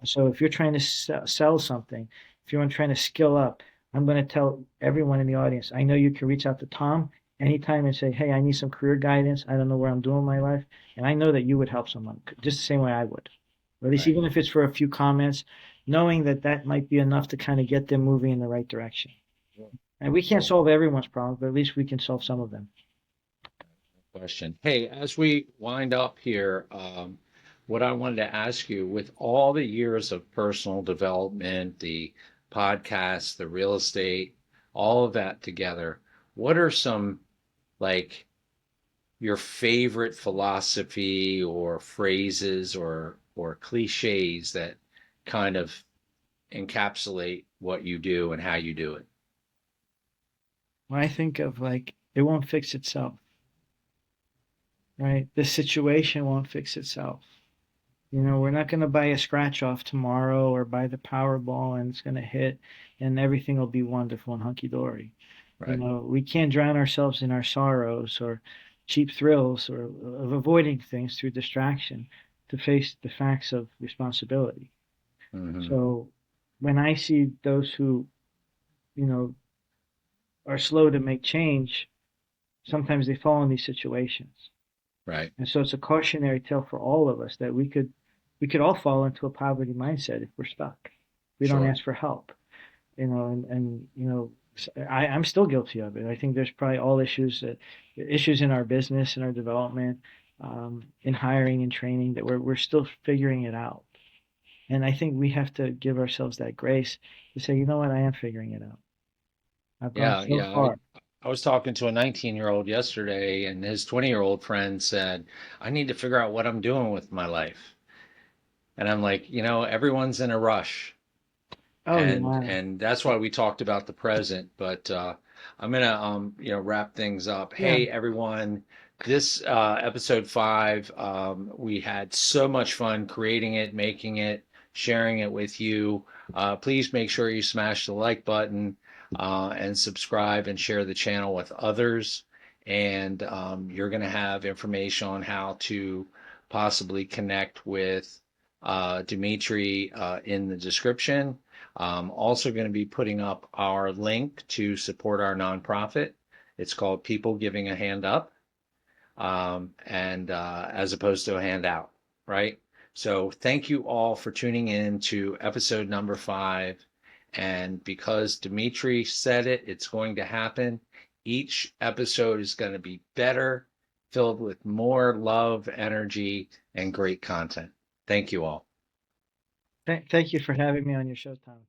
So if you're trying to sell something, if you're trying to skill up, I'm going to tell everyone in the audience, I know you can reach out to Tom anytime and say, hey, I need some career guidance. I don't know where I'm doing in my life. And I know that you would help someone just the same way I would. Or at least Right. even if it's for a few comments, knowing that that might be enough to kind of get them moving in the right direction. And we can't Well, solve everyone's problems, but at least we can solve some of them. question. Hey, as we wind up here, what I wanted to ask you, with all the years of personal development, the podcast, the real estate, all of that together, what are some like your favorite philosophy or phrases or cliches that kind of encapsulate what you do and how you do it? When I think of like, it won't fix itself, right? This situation won't fix itself. You know, we're not going to buy a scratch off tomorrow or buy the Powerball and it's going to hit and everything will be wonderful and hunky dory. You Right. know, we can't drown ourselves in our sorrows or cheap thrills or of avoiding things through distraction to face the facts of responsibility. Hmm. So when I see those who, you know, are slow to make change, sometimes they fall in these situations. Right. And so it's a cautionary tale for all of us that we could all fall into a poverty mindset if we're stuck. We don't Sure. ask for help, and I'm still guilty of it. I think there's probably all issues in our business and our development, in hiring and training that we're still figuring it out. And I think we have to give ourselves that grace to say, you know what, I am figuring it out. I've gone Yeah, so yeah. I, far. I was talking to a 19-year-old yesterday, and his 20-year-old friend said, I need to figure out what I'm doing with my life. And I'm like, everyone's in a rush. Oh And yeah, and that's why we talked about the present. But I'm gonna wrap things up. yeah. Hey everyone, this episode 5, we had so much fun creating it, making it, sharing it with you. Please make sure you smash the like button and subscribe and share the channel with others. And you're gonna have information on how to possibly connect with Demetri in the description. Also going to be putting up our link to support our nonprofit. It's called People Giving a Hand Up, and as opposed to a handout, right? So thank you all for tuning in to episode number 5. And because Demetri said it, it's going to happen. Each episode is going to be better, filled with more love, energy, and great content. Thank you all. Thank you for having me on your show, Tom.